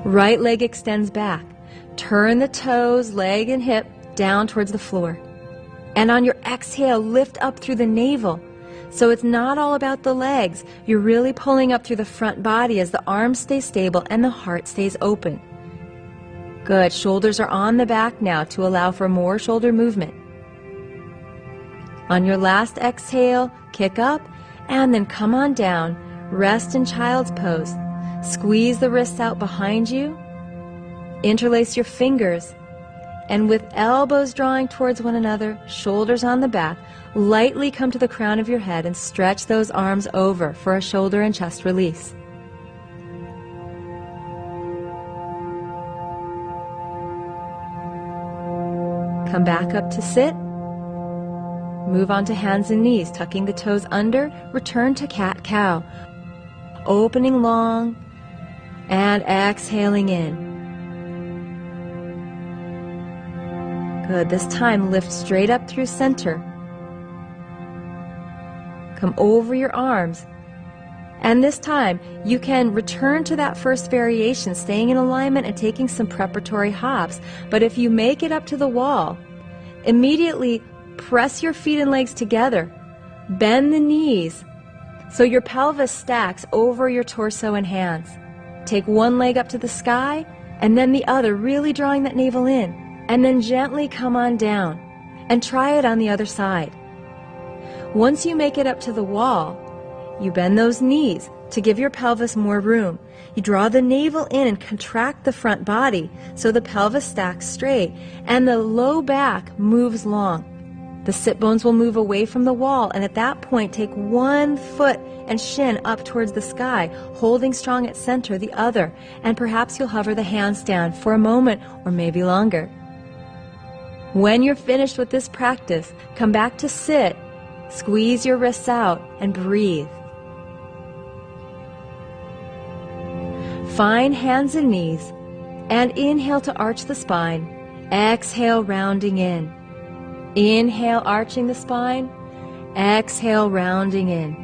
Right leg extends back. Turn the toes, leg and hip down towards the floor. And on your exhale, lift up through the navel. So it's not all about the legs. You're really pulling up through the front body as the arms stay stable and the heart stays open. Good. Shoulders are on the back now to allow for more shoulder movement. On your last exhale, kick up and then come on down. Rest in child's pose. Squeeze the wrists out behind you. Interlace your fingers. And with elbows drawing towards one another, shoulders on the back, lightly come to the crown of your head and stretch those arms over for a shoulder and chest release. Come back up to sit. Move on to hands and knees, tucking the toes under. Return to cat-cow. Opening long and exhaling in. Good. This time, lift straight up through center. Come over your arms. And this time, you can return to that first variation, staying in alignment and taking some preparatory hops. But if you make it up to the wall, immediately press your feet and legs together. Bend the knees so your pelvis stacks over your torso and hands. Take one leg up to the sky and then the other, really drawing that navel in. And then gently come on down and try it on the other side. Once you make it up to the wall, you bend those knees to give your pelvis more room. You draw the navel in and contract the front body so the pelvis stacks straight and the low back moves long. The sit bones will move away from the wall, and at that point take one foot and shin up towards the sky, holding strong at center the other, and perhaps you'll hover the handstand for a moment or maybe longer. When you're finished with this practice, come back to sit, squeeze your wrists out, and breathe. Find hands and knees, and inhale to arch the spine. Exhale, rounding in. Inhale, arching the spine. Exhale, rounding in.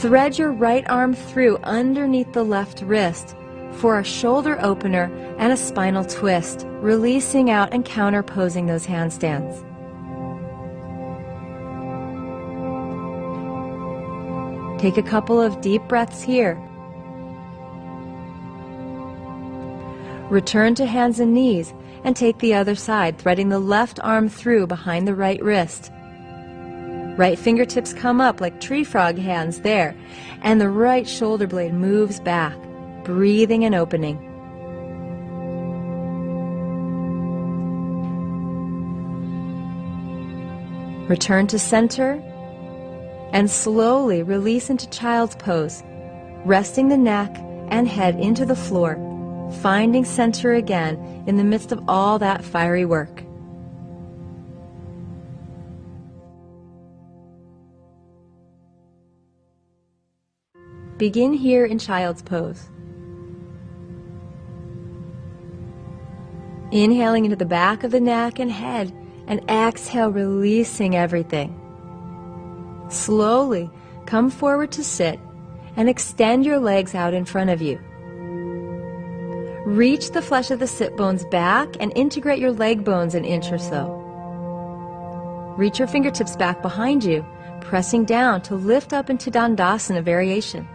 Thread your right arm through underneath the left wrist for a shoulder opener and a spinal twist, releasing out and counterposing those handstands. Take a couple of deep breaths here. Return to hands and knees and take the other side, threading the left arm through behind the right wrist. Right fingertips come up like tree frog hands there, and the right shoulder blade moves back, breathing and opening. Return to center and slowly release into child's pose, resting the neck and head into the floor, finding center again in the midst of all that fiery work. Begin here in child's pose. Inhaling into the back of the neck and head, and exhale, releasing everything. Slowly come forward to sit and extend your legs out in front of you. Reach the flesh of the sit bones back and integrate your leg bones an inch or so. Reach your fingertips back behind you, pressing down to lift up into Dandasana variation.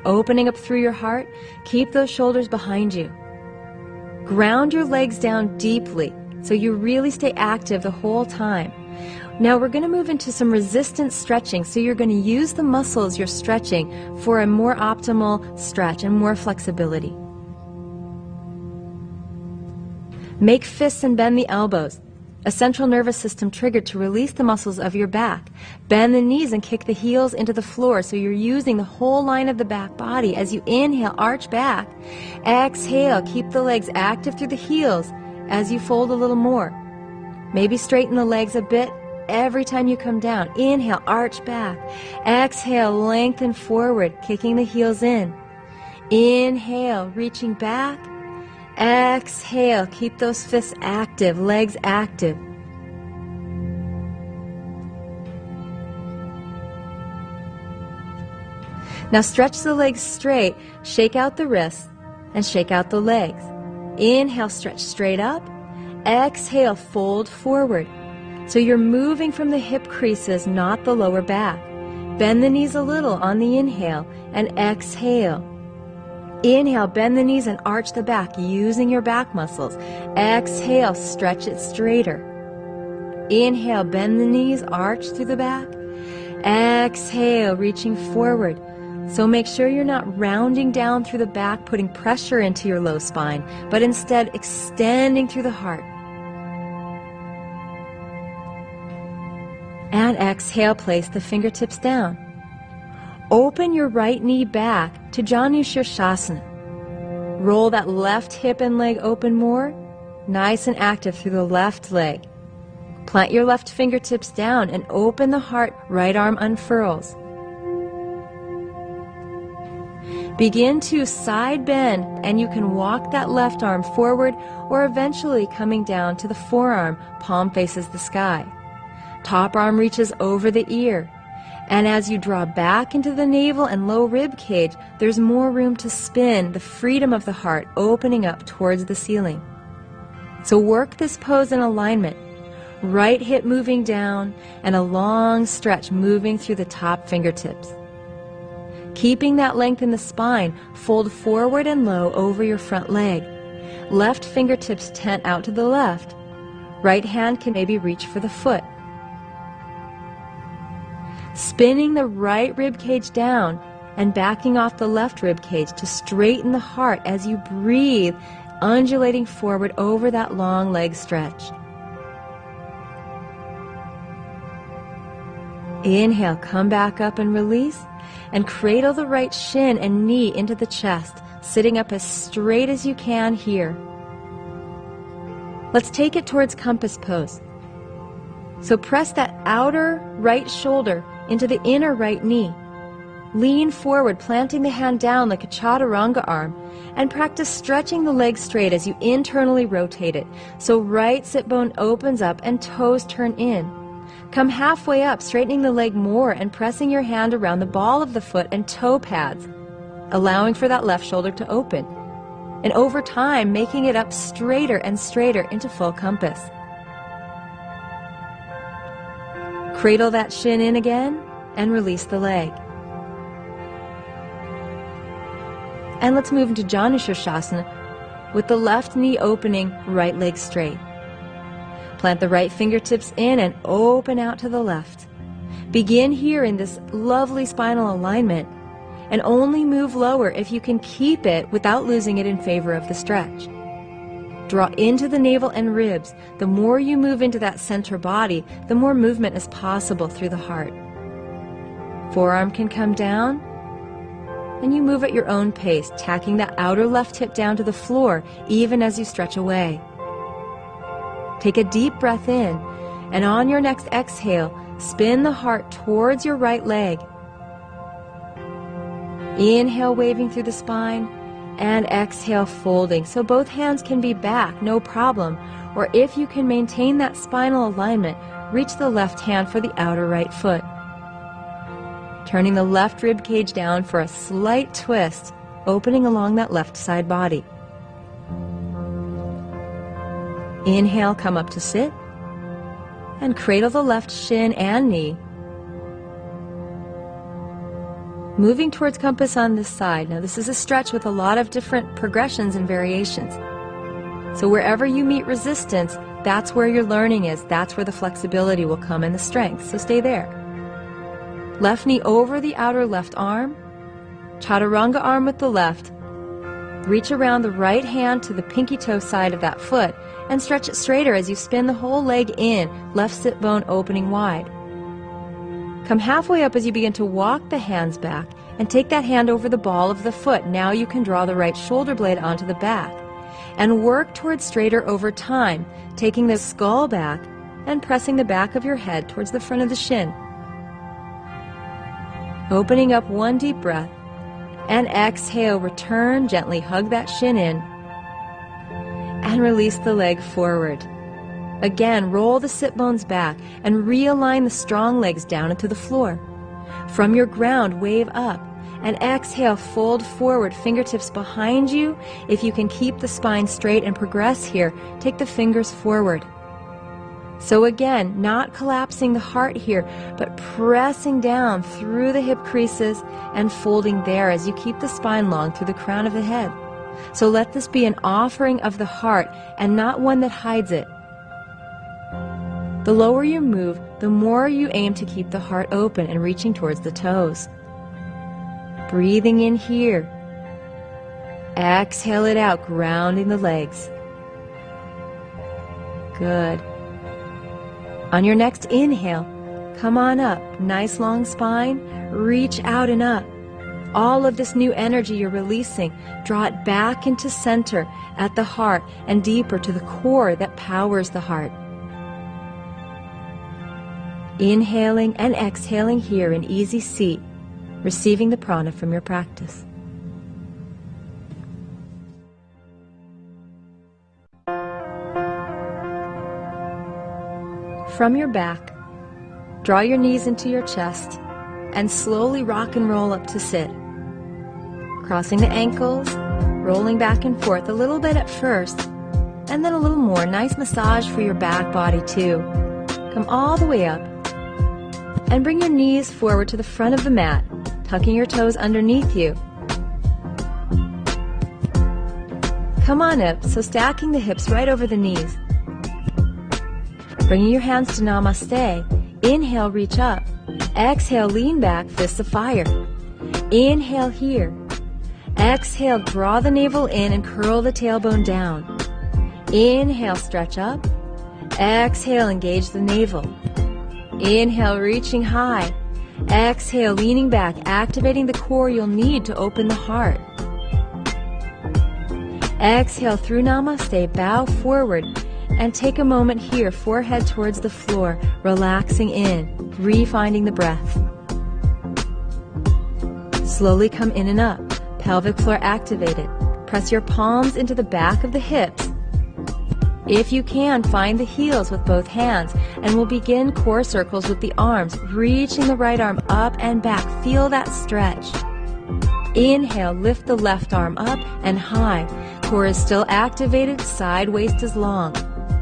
Opening up through your heart, keep those shoulders behind you. Ground your legs down deeply, so you really stay active the whole time. Now we're going to move into some resistance stretching, so you're going to use the muscles you're stretching for a more optimal stretch and more flexibility. Make fists and bend the elbows. A central nervous system triggered to release the muscles of your back. Bend the knees and kick the heels into the floor, so you're using the whole line of the back body. As you inhale, arch back. Exhale, keep the legs active through the heels as you fold a little more. Maybe straighten the legs a bit every time you come down. Inhale, arch back. Exhale, lengthen forward, kicking the heels in. Inhale, reaching back. Exhale, keep those fists active, legs active. Now stretch the legs straight, shake out the wrists, and shake out the legs. Inhale, stretch straight up. Exhale, fold forward. So you're moving from the hip creases, not the lower back. Bend the knees a little on the inhale, and exhale. Inhale, bend the knees and arch the back using your back muscles. Exhale, stretch it straighter. Inhale, bend the knees, arch through the back. Exhale, reaching forward. So make sure you're not rounding down through the back, putting pressure into your low spine, but instead extending through the heart. And exhale, place the fingertips down. Open your right knee back to Janu Shirshasana. Roll that left hip and leg open more, nice and active through the left leg. Plant your left fingertips down and open the heart, right arm unfurls. Begin to side bend, and you can walk that left arm forward or eventually coming down to the forearm, palm faces the sky. Top arm reaches over the ear. And as you draw back into the navel and low rib cage, there's more room to spin, the freedom of the heart opening up towards the ceiling. So work this pose in alignment. Right hip moving down and a long stretch moving through the top fingertips. Keeping that length in the spine, fold forward and low over your front leg. Left fingertips tent out to the left. Right hand can maybe reach for the foot. Spinning the right rib cage down and backing off the left rib cage to straighten the heart as you breathe, undulating forward over that long leg stretch. Inhale, come back up and release, and cradle the right shin and knee into the chest, sitting up as straight as you can here. Let's take it towards compass pose. So press that outer right shoulder into the inner right knee. Lean forward, planting the hand down like a chaturanga arm, and practice stretching the leg straight as you internally rotate it. So right sit bone opens up and toes turn in. Come halfway up, straightening the leg more and pressing your hand around the ball of the foot and toe pads, allowing for that left shoulder to open. And over time, making it up straighter and straighter into full compass. Cradle that shin in again and release the leg. And let's move into Janu Shirshasana with the left knee opening, right leg straight. Plant the right fingertips in and open out to the left. Begin here in this lovely spinal alignment and only move lower if you can keep it without losing it in favor of the stretch. Draw into the navel and ribs. The more you move into that center body, the more movement is possible through the heart. Forearm can come down, and you move at your own pace, tacking that outer left hip down to the floor even as you stretch away. Take a deep breath in, and on your next exhale, spin the heart towards your right leg. Inhale, waving through the spine, and exhale, folding. So both hands can be back, no problem. Or if you can maintain that spinal alignment, reach the left hand for the outer right foot. Turning the left rib cage down for a slight twist, opening along that left side body. Inhale, come up to sit, and cradle the left shin and knee. Moving towards compass on this side. Now this is a stretch with a lot of different progressions and variations. So wherever you meet resistance, That's where your learning is. That's where the flexibility will come and the strength. So stay there. Left knee over the outer left arm. Chaturanga arm with the left. Reach around the right hand to the pinky toe side of that foot and stretch it straighter as you spin the whole leg in, left sit bone opening wide. Come halfway up as you begin to walk the hands back and take that hand over the ball of the foot. Now you can draw the right shoulder blade onto the back and work towards straighter over time, taking the skull back and pressing the back of your head towards the front of the shin. Opening up one deep breath. And exhale, return, gently hug that shin in, and release the leg forward. Again, roll the sit bones back and realign the strong legs down into the floor. From your ground, wave up, and exhale, fold forward, fingertips behind you. If you can keep the spine straight and progress here, take the fingers forward. So again, not collapsing the heart here, but pressing down through the hip creases and folding there as you keep the spine long through the crown of the head. So let this be an offering of the heart and not one that hides it. The lower you move, the more you aim to keep the heart open and reaching towards the toes. Breathing in here. Exhale it out, grounding the legs. Good. On your next inhale, come on up, nice long spine, reach out and up. All of this new energy you're releasing, draw it back into center at the heart and deeper to the core that powers the heart. Inhaling and exhaling here in easy seat, receiving the prana from your practice. From your back, draw your knees into your chest and slowly rock and roll up to sit. Crossing the ankles, rolling back and forth a little bit at first, and then a little more. Nice massage for your back body too. Come all the way up and bring your knees forward to the front of the mat, tucking your toes underneath you. Come on up, so stacking the hips right over the knees. Bringing your hands to Namaste. Inhale, reach up. Exhale, lean back, fists of fire. Inhale here. Exhale, draw the navel in and curl the tailbone down. Inhale, stretch up. Exhale, engage the navel. Inhale, reaching high. Exhale, leaning back, activating the core you'll need to open the heart. Exhale through Namaste, bow forward, and take a moment here, forehead towards the floor, relaxing in, refinding the breath. Slowly come in and up, pelvic floor activated. Press your palms into the back of the hips. If you can, find the heels with both hands, and we'll begin core circles with the arms, reaching the right arm up and back. Feel that stretch. Inhale, lift the left arm up and high. Core is still activated, side waist is long.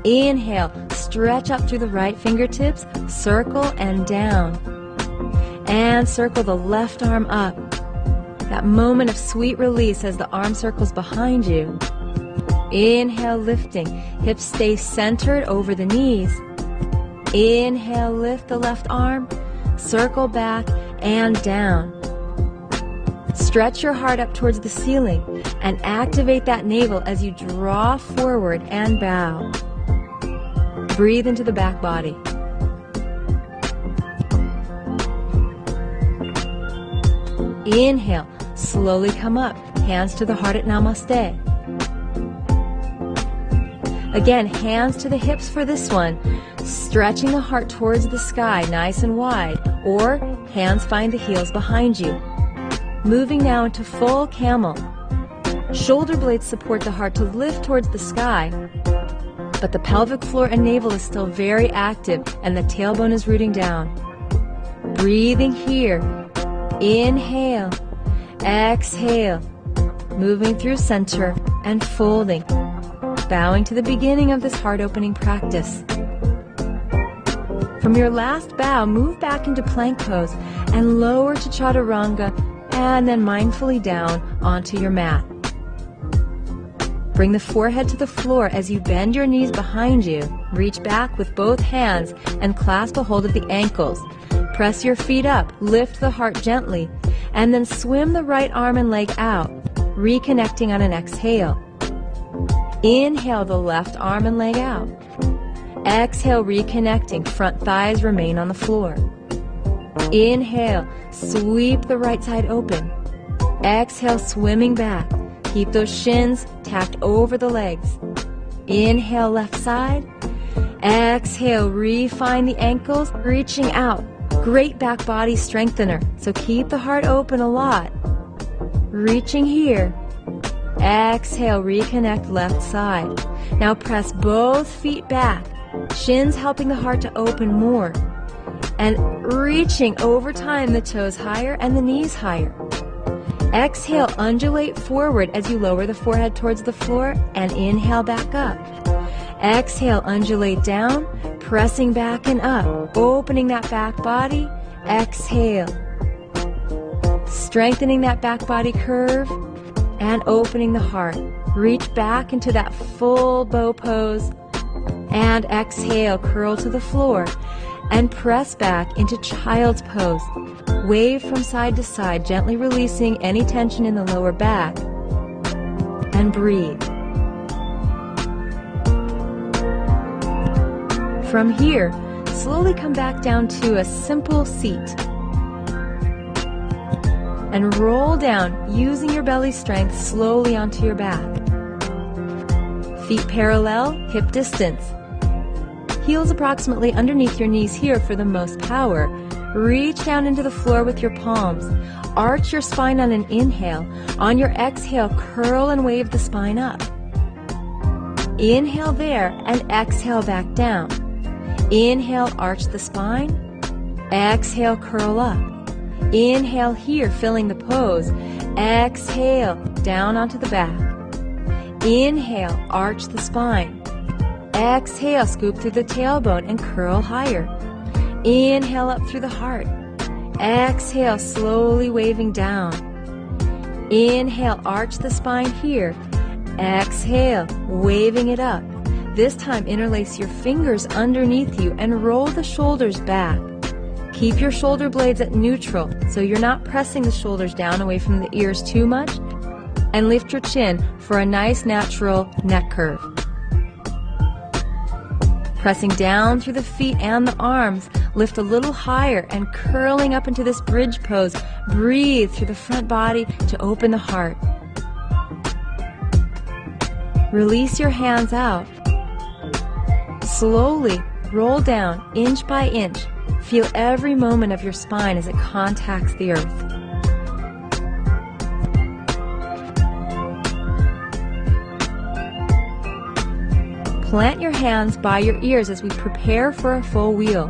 Inhale, stretch up through the right fingertips, circle and down. And circle the left arm up. That moment of sweet release as the arm circles behind you. Inhale, lifting. Hips stay centered over the knees. Inhale, lift the left arm, circle back and down. Stretch your heart up towards the ceiling and activate that navel as you draw forward and bow. Breathe into the back body. Inhale, slowly come up, hands to the heart at Namaste. Again, hands to the hips for this one, stretching the heart towards the sky, nice and wide, or hands find the heels behind you. Moving now into full camel. Shoulder blades support the heart to lift towards the sky, but the pelvic floor and navel is still very active and the tailbone is rooting down. Breathing here. Inhale. Exhale. Moving through center and folding. Bowing to the beginning of this heart-opening practice. From your last bow, move back into plank pose and lower to chaturanga and then mindfully down onto your mat. Bring the forehead to the floor as you bend your knees behind you. Reach back with both hands and clasp a hold of the ankles. Press your feet up, lift the heart gently, and then swim the right arm and leg out, reconnecting on an exhale. Inhale the left arm and leg out. Exhale, reconnecting, front thighs remain on the floor. Inhale, sweep the right side open. Exhale, swimming back. Keep those shins tacked over the legs. Inhale, left side. Exhale, refine the ankles, reaching out. Great back body strengthener, so keep the heart open a lot. Reaching here. Exhale, reconnect left side. Now press both feet back, shins helping the heart to open more. And reaching over time, the toes higher and the knees higher. Exhale, undulate forward as you lower the forehead towards the floor and inhale back up. Exhale, undulate down, pressing back and up, opening that back body. Exhale, strengthening that back body curve and opening the heart. Reach back into that full bow pose and exhale, curl to the floor and press back into child's pose. Wave from side to side, gently releasing any tension in the lower back. And breathe. From here, slowly come back down to a simple seat. And roll down, using your belly strength slowly onto your back. Feet parallel, hip distance. Heels approximately underneath your knees here for the most power. Reach down into the floor with your palms. Arch your spine on an inhale. On your exhale, curl and wave the spine up. Inhale there and exhale back down. Inhale, arch the spine. Exhale, curl up. Inhale here, filling the pose. Exhale, down onto the back. Inhale, arch the spine. Exhale, scoop through the tailbone and curl higher. Inhale up through the heart. Exhale, slowly waving down. Inhale, arch the spine here. Exhale, waving it up. This time, interlace your fingers underneath you and roll the shoulders back. Keep your shoulder blades at neutral so you're not pressing the shoulders down away from the ears too much. And lift your chin for a nice natural neck curve. Pressing down through the feet and the arms, lift a little higher and curling up into this bridge pose. Breathe through the front body to open the heart. Release your hands out. Slowly roll down inch by inch. Feel every moment of your spine as it contacts the earth. Plant your hands by your ears as we prepare for a full wheel.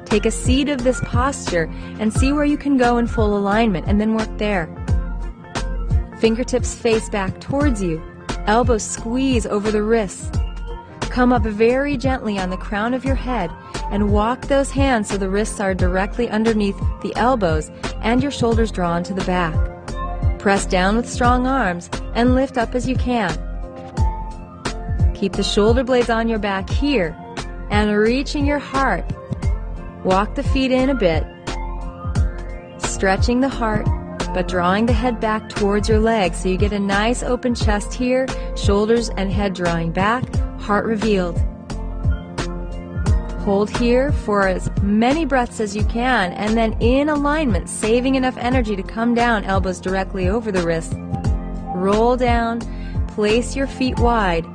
Take a seat of this posture and see where you can go in full alignment and then work there. Fingertips face back towards you. Elbows squeeze over the wrists. Come up very gently on the crown of your head and walk those hands so the wrists are directly underneath the elbows and your shoulders drawn to the back. Press down with strong arms and lift up as you can. Keep the shoulder blades on your back here and reaching your heart. Walk the feet in a bit, stretching the heart, but drawing the head back towards your legs so you get a nice open chest here, shoulders and head drawing back, heart revealed. Hold here for as many breaths as you can, and then in alignment, saving enough energy to come down, elbows directly over the wrists. Roll down, place your feet wide,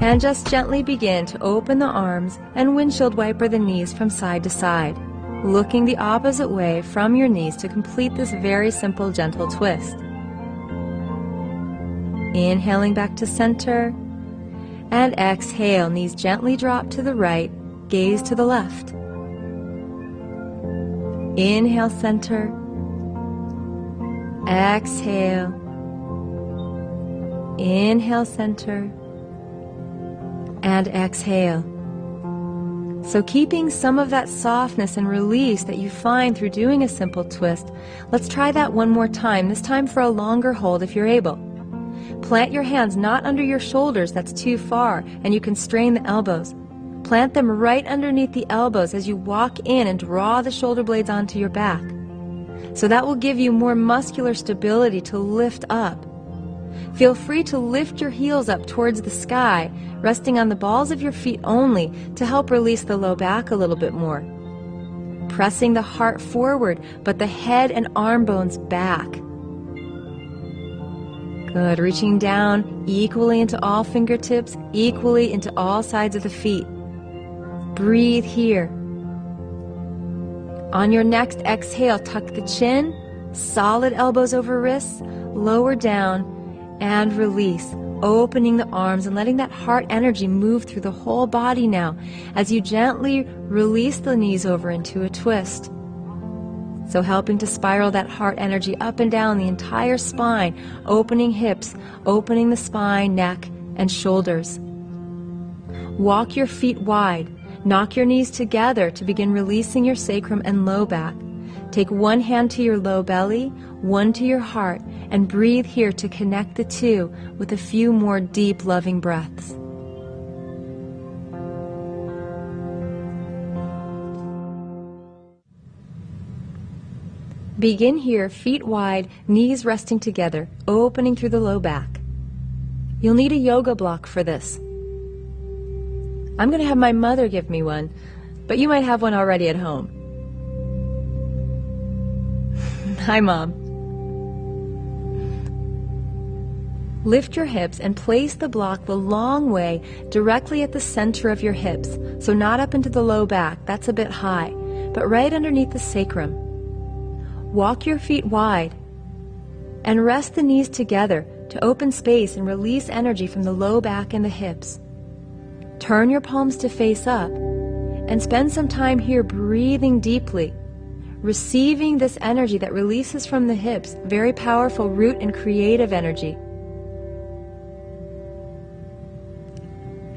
and just gently begin to open the arms and windshield wiper the knees from side to side, looking the opposite way from your knees to complete this very simple, gentle twist. Inhaling back to center, and exhale, knees gently drop to the right, gaze to the left. Inhale, center. Exhale. Inhale, center. And exhale. So keeping some of that softness and release that you find through doing a simple twist, let's try that one more time, this time for a longer hold if you're able. Plant your hands not under your shoulders, that's too far, and you can strain the elbows. Plant them right underneath the elbows as you walk in and draw the shoulder blades onto your back. So that will give you more muscular stability to lift up. Feel free to lift your heels up towards the sky, resting on the balls of your feet only to help release the low back a little bit more. Pressing the heart forward, but the head and arm bones back. Good. Reaching down equally into all fingertips, equally into all sides of the feet. Breathe here. On your next exhale, tuck the chin, solid elbows over wrists, lower down, and release, opening the arms and letting that heart energy move through the whole body now as you gently release the knees over into a twist. So helping to spiral that heart energy up and down the entire spine, opening hips, opening the spine, neck, and shoulders. Walk your feet wide. Knock your knees together to begin releasing your sacrum and low back. Take one hand to your low belly, one to your heart, and breathe here to connect the two with a few more deep, loving breaths. Begin here, feet wide, knees resting together, opening through the low back. You'll need a yoga block for this. I'm going to have my mother give me one, but you might have one already at home. Hi, Mom. Lift your hips and place the block the long way directly at the center of your hips, so not up into the low back, that's a bit high, but right underneath the sacrum. Walk your feet wide and rest the knees together to open space and release energy from the low back and the hips. Turn your palms to face up and spend some time here breathing deeply, receiving this energy that releases from the hips, very powerful root and creative energy.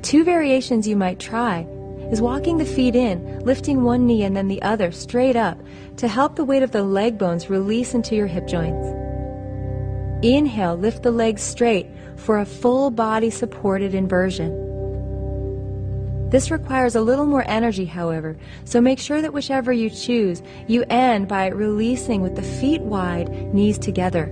Two variations you might try is walking the feet in, lifting one knee and then the other straight up to help the weight of the leg bones release into your hip joints. Inhale, lift the legs straight for a full body supported inversion. This requires a little more energy, however, so make sure that whichever you choose, you end by releasing with the feet wide, knees together.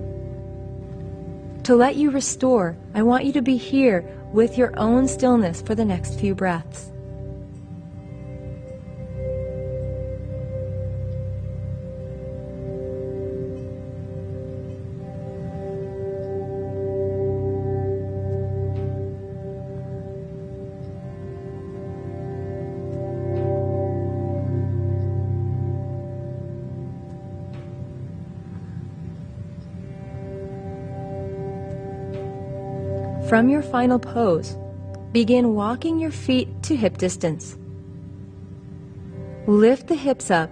To let you restore, I want you to be here with your own stillness for the next few breaths. From your final pose, begin walking your feet to hip distance. Lift the hips up,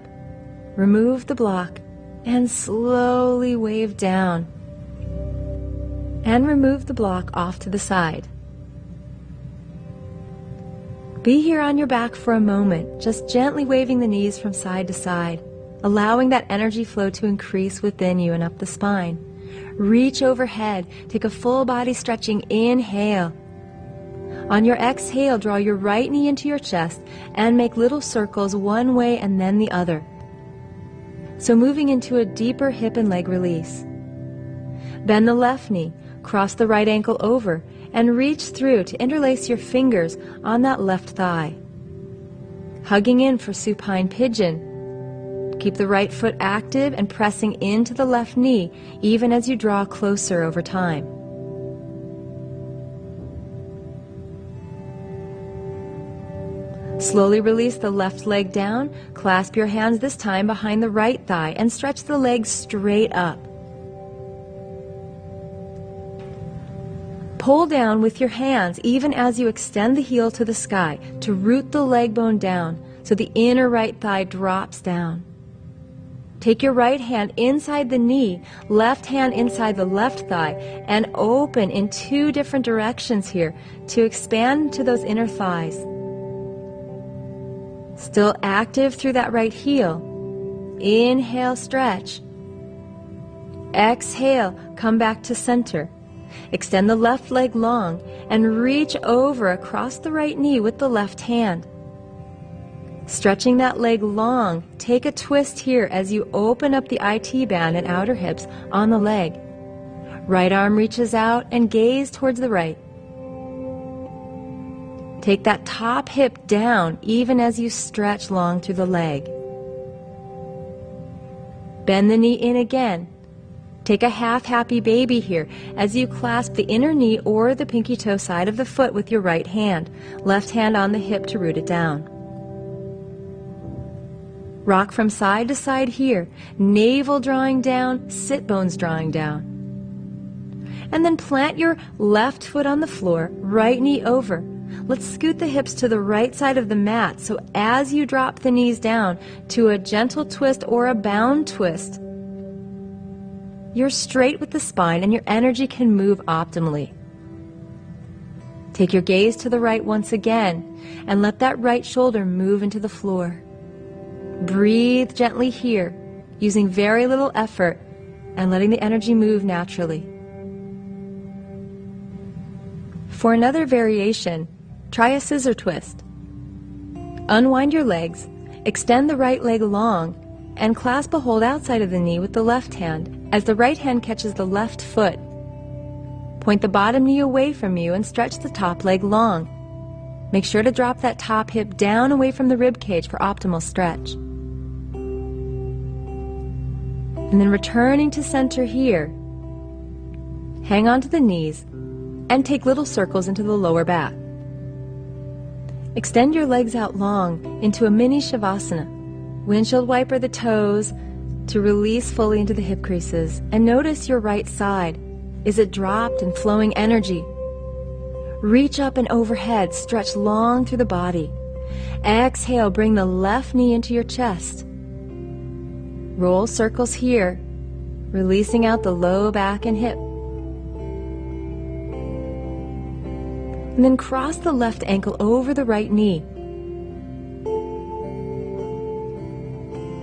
remove the block, and slowly wave down. And remove the block off to the side. Be here on your back for a moment, just gently waving the knees from side to side, allowing that energy flow to increase within you and up the spine. Reach overhead, take a full body stretching inhale. On your exhale, draw your right knee into your chest and make little circles one way and then the other. So moving into a deeper hip and leg release. Bend the left knee, cross the right ankle over, and reach through to interlace your fingers on that left thigh. Hugging in for supine pigeon. Keep the right foot active and pressing into the left knee, even as you draw closer over time. Slowly release the left leg down, clasp your hands this time behind the right thigh, and stretch the legs straight up. Pull down with your hands even as you extend the heel to the sky to root the leg bone down so the inner right thigh drops down. Take your right hand inside the knee, left hand inside the left thigh, and open in two different directions here to expand to those inner thighs. Still active through that right heel. Inhale, stretch. Exhale, come back to center. Extend the left leg long and reach over across the right knee with the left hand. Stretching that leg long, take a twist here as you open up the IT band and outer hips on the leg. Right arm reaches out and gaze towards the right. Take that top hip down even as you stretch long through the leg. Bend the knee in again. Take a half happy baby here as you clasp the inner knee or the pinky toe side of the foot with your right hand, left hand on the hip to root it down. Rock from side to side here, navel drawing down, sit bones drawing down. And then plant your left foot on the floor, right knee over. Let's scoot the hips to the right side of the mat, so as you drop the knees down to a gentle twist or a bound twist, you're straight with the spine and your energy can move optimally. Take your gaze to the right once again and let that right shoulder move into the floor. Breathe gently here, using very little effort and letting the energy move naturally. For another variation, try a scissor twist. Unwind your legs, extend the right leg long, and clasp a hold outside of the knee with the left hand as the right hand catches the left foot. Point the bottom knee away from you and stretch the top leg long. Make sure to drop that top hip down away from the rib cage for optimal stretch. And then returning to center here, hang on to the knees and take little circles into the lower back. Extend your legs out long into a mini Shavasana. Windshield wiper the toes to release fully into the hip creases, and notice your right side. Is it dropped and flowing energy? Reach up and overhead, stretch long through the body. Exhale, bring the left knee into your chest. Roll circles here, releasing out the low back and hip. And then cross the left ankle over the right knee.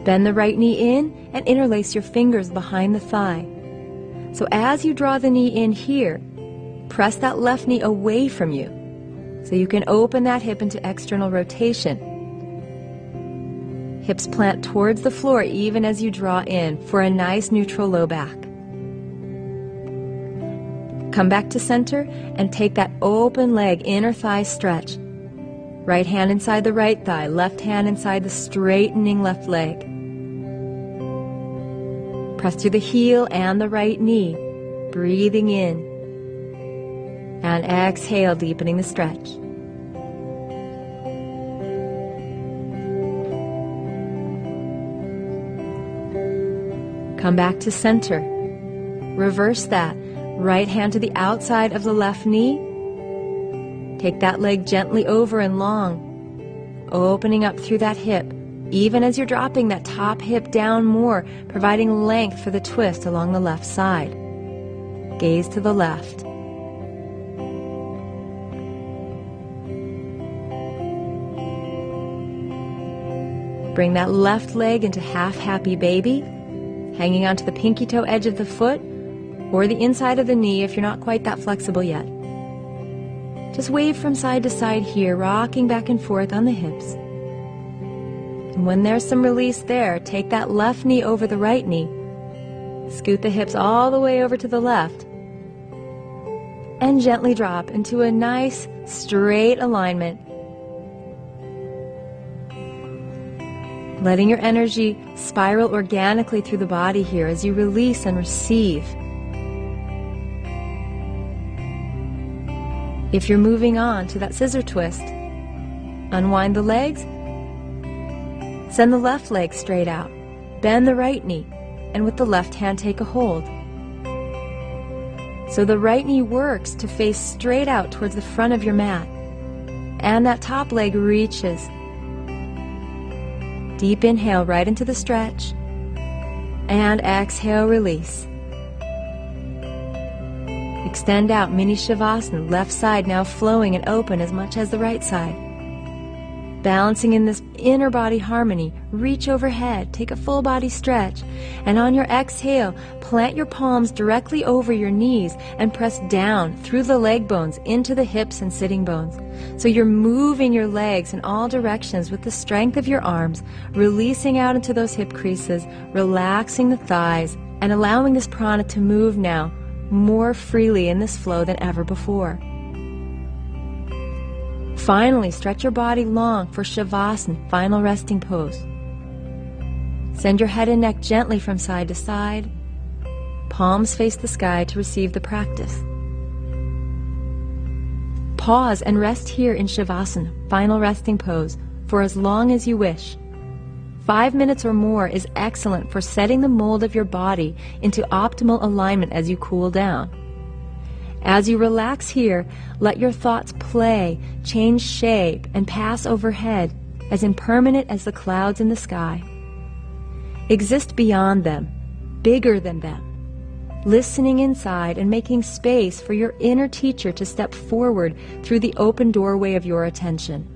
Bend the right knee in and interlace your fingers behind the thigh. So as you draw the knee in here, press that left knee away from you so you can open that hip into external rotation. Hips plant towards the floor even as you draw in for a nice neutral low back. Come back to center and take that open leg inner thigh stretch. Right hand inside the right thigh, left hand inside the straightening left leg. Press through the heel and the right knee, breathing in. And exhale, deepening the stretch. Come back to center. Reverse that. Right hand to the outside of the left knee. Take that leg gently over and long, opening up through that hip, even as you're dropping that top hip down more, providing length for the twist along the left side. Gaze to the left. Bring that left leg into half happy baby, hanging onto the pinky toe edge of the foot or the inside of the knee if you're not quite that flexible yet. Just wave from side to side here, rocking back and forth on the hips. And when there's some release there, take that left knee over the right knee, scoot the hips all the way over to the left, and gently drop into a nice straight alignment. Letting your energy spiral organically through the body here as you release and receive. If you're moving on to that scissor twist, unwind the legs, send the left leg straight out, bend the right knee, and with the left hand take a hold. So the right knee works to face straight out towards the front of your mat, and that top leg reaches. Deep inhale right into the stretch, and exhale, release. Extend out, mini Shavasana, left side now flowing and open as much as the right side. Balancing in this inner body harmony, reach overhead, take a full body stretch, and on your exhale, plant your palms directly over your knees and press down through the leg bones into the hips and sitting bones. So you're moving your legs in all directions with the strength of your arms, releasing out into those hip creases, relaxing the thighs, and allowing this prana to move now more freely in this flow than ever before. Finally, stretch your body long for Shavasana, final resting pose. Send your head and neck gently from side to side. Palms face the sky to receive the practice. Pause and rest here in Shavasana, final resting pose, for as long as you wish. 5 minutes or more is excellent for setting the mold of your body into optimal alignment as you cool down. As you relax here, let your thoughts play, change shape, and pass overhead, as impermanent as the clouds in the sky. Exist beyond them, bigger than them, listening inside and making space for your inner teacher to step forward through the open doorway of your attention.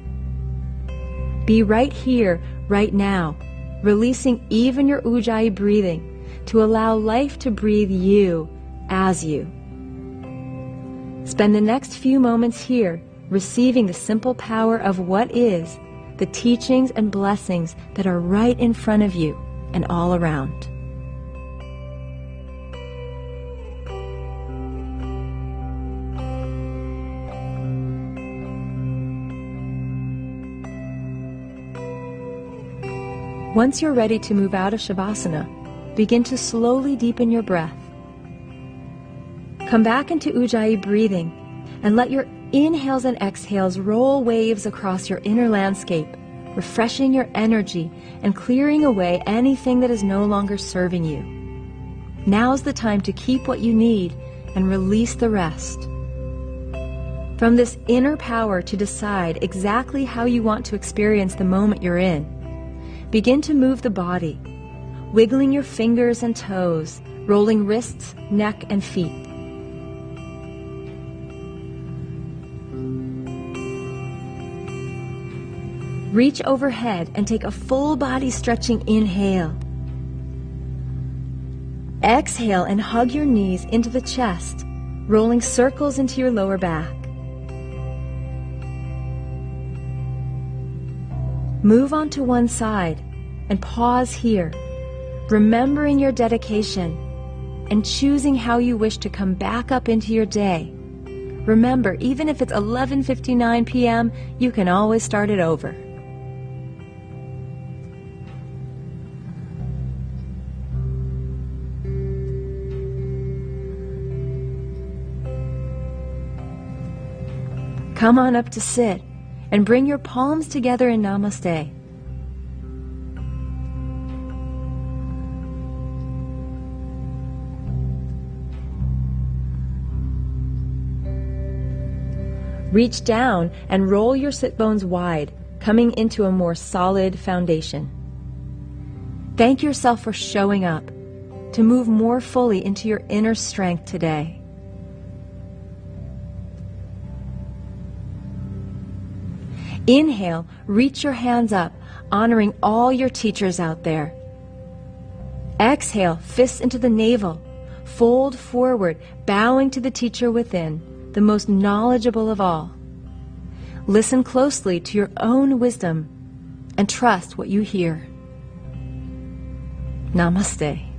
Be right here, right now, releasing even your Ujjayi breathing to allow life to breathe you as you. Spend the next few moments here receiving the simple power of what is, the teachings and blessings that are right in front of you and all around. Once you're ready to move out of Shavasana, begin to slowly deepen your breath. Come back into Ujjayi breathing and let your inhales and exhales roll waves across your inner landscape, refreshing your energy and clearing away anything that is no longer serving you. Now's the time to keep what you need and release the rest. From this inner power to decide exactly how you want to experience the moment you're in, begin to move the body, wiggling your fingers and toes, rolling wrists, neck, and feet. Reach overhead and take a full body stretching inhale. Exhale and hug your knees into the chest, rolling circles into your lower back. Move on to one side and pause here, remembering your dedication and choosing how you wish to come back up into your day. Remember, even if it's 11:59 p.m., you can always start it over. Come on up to sit and bring your palms together in Namaste. Reach down and roll your sit bones wide, coming into a more solid foundation. Thank yourself for showing up to move more fully into your inner strength today. Inhale, reach your hands up, honoring all your teachers out there. Exhale, fists into the navel, fold forward, bowing to the teacher within, the most knowledgeable of all. Listen closely to your own wisdom and trust what you hear. Namaste.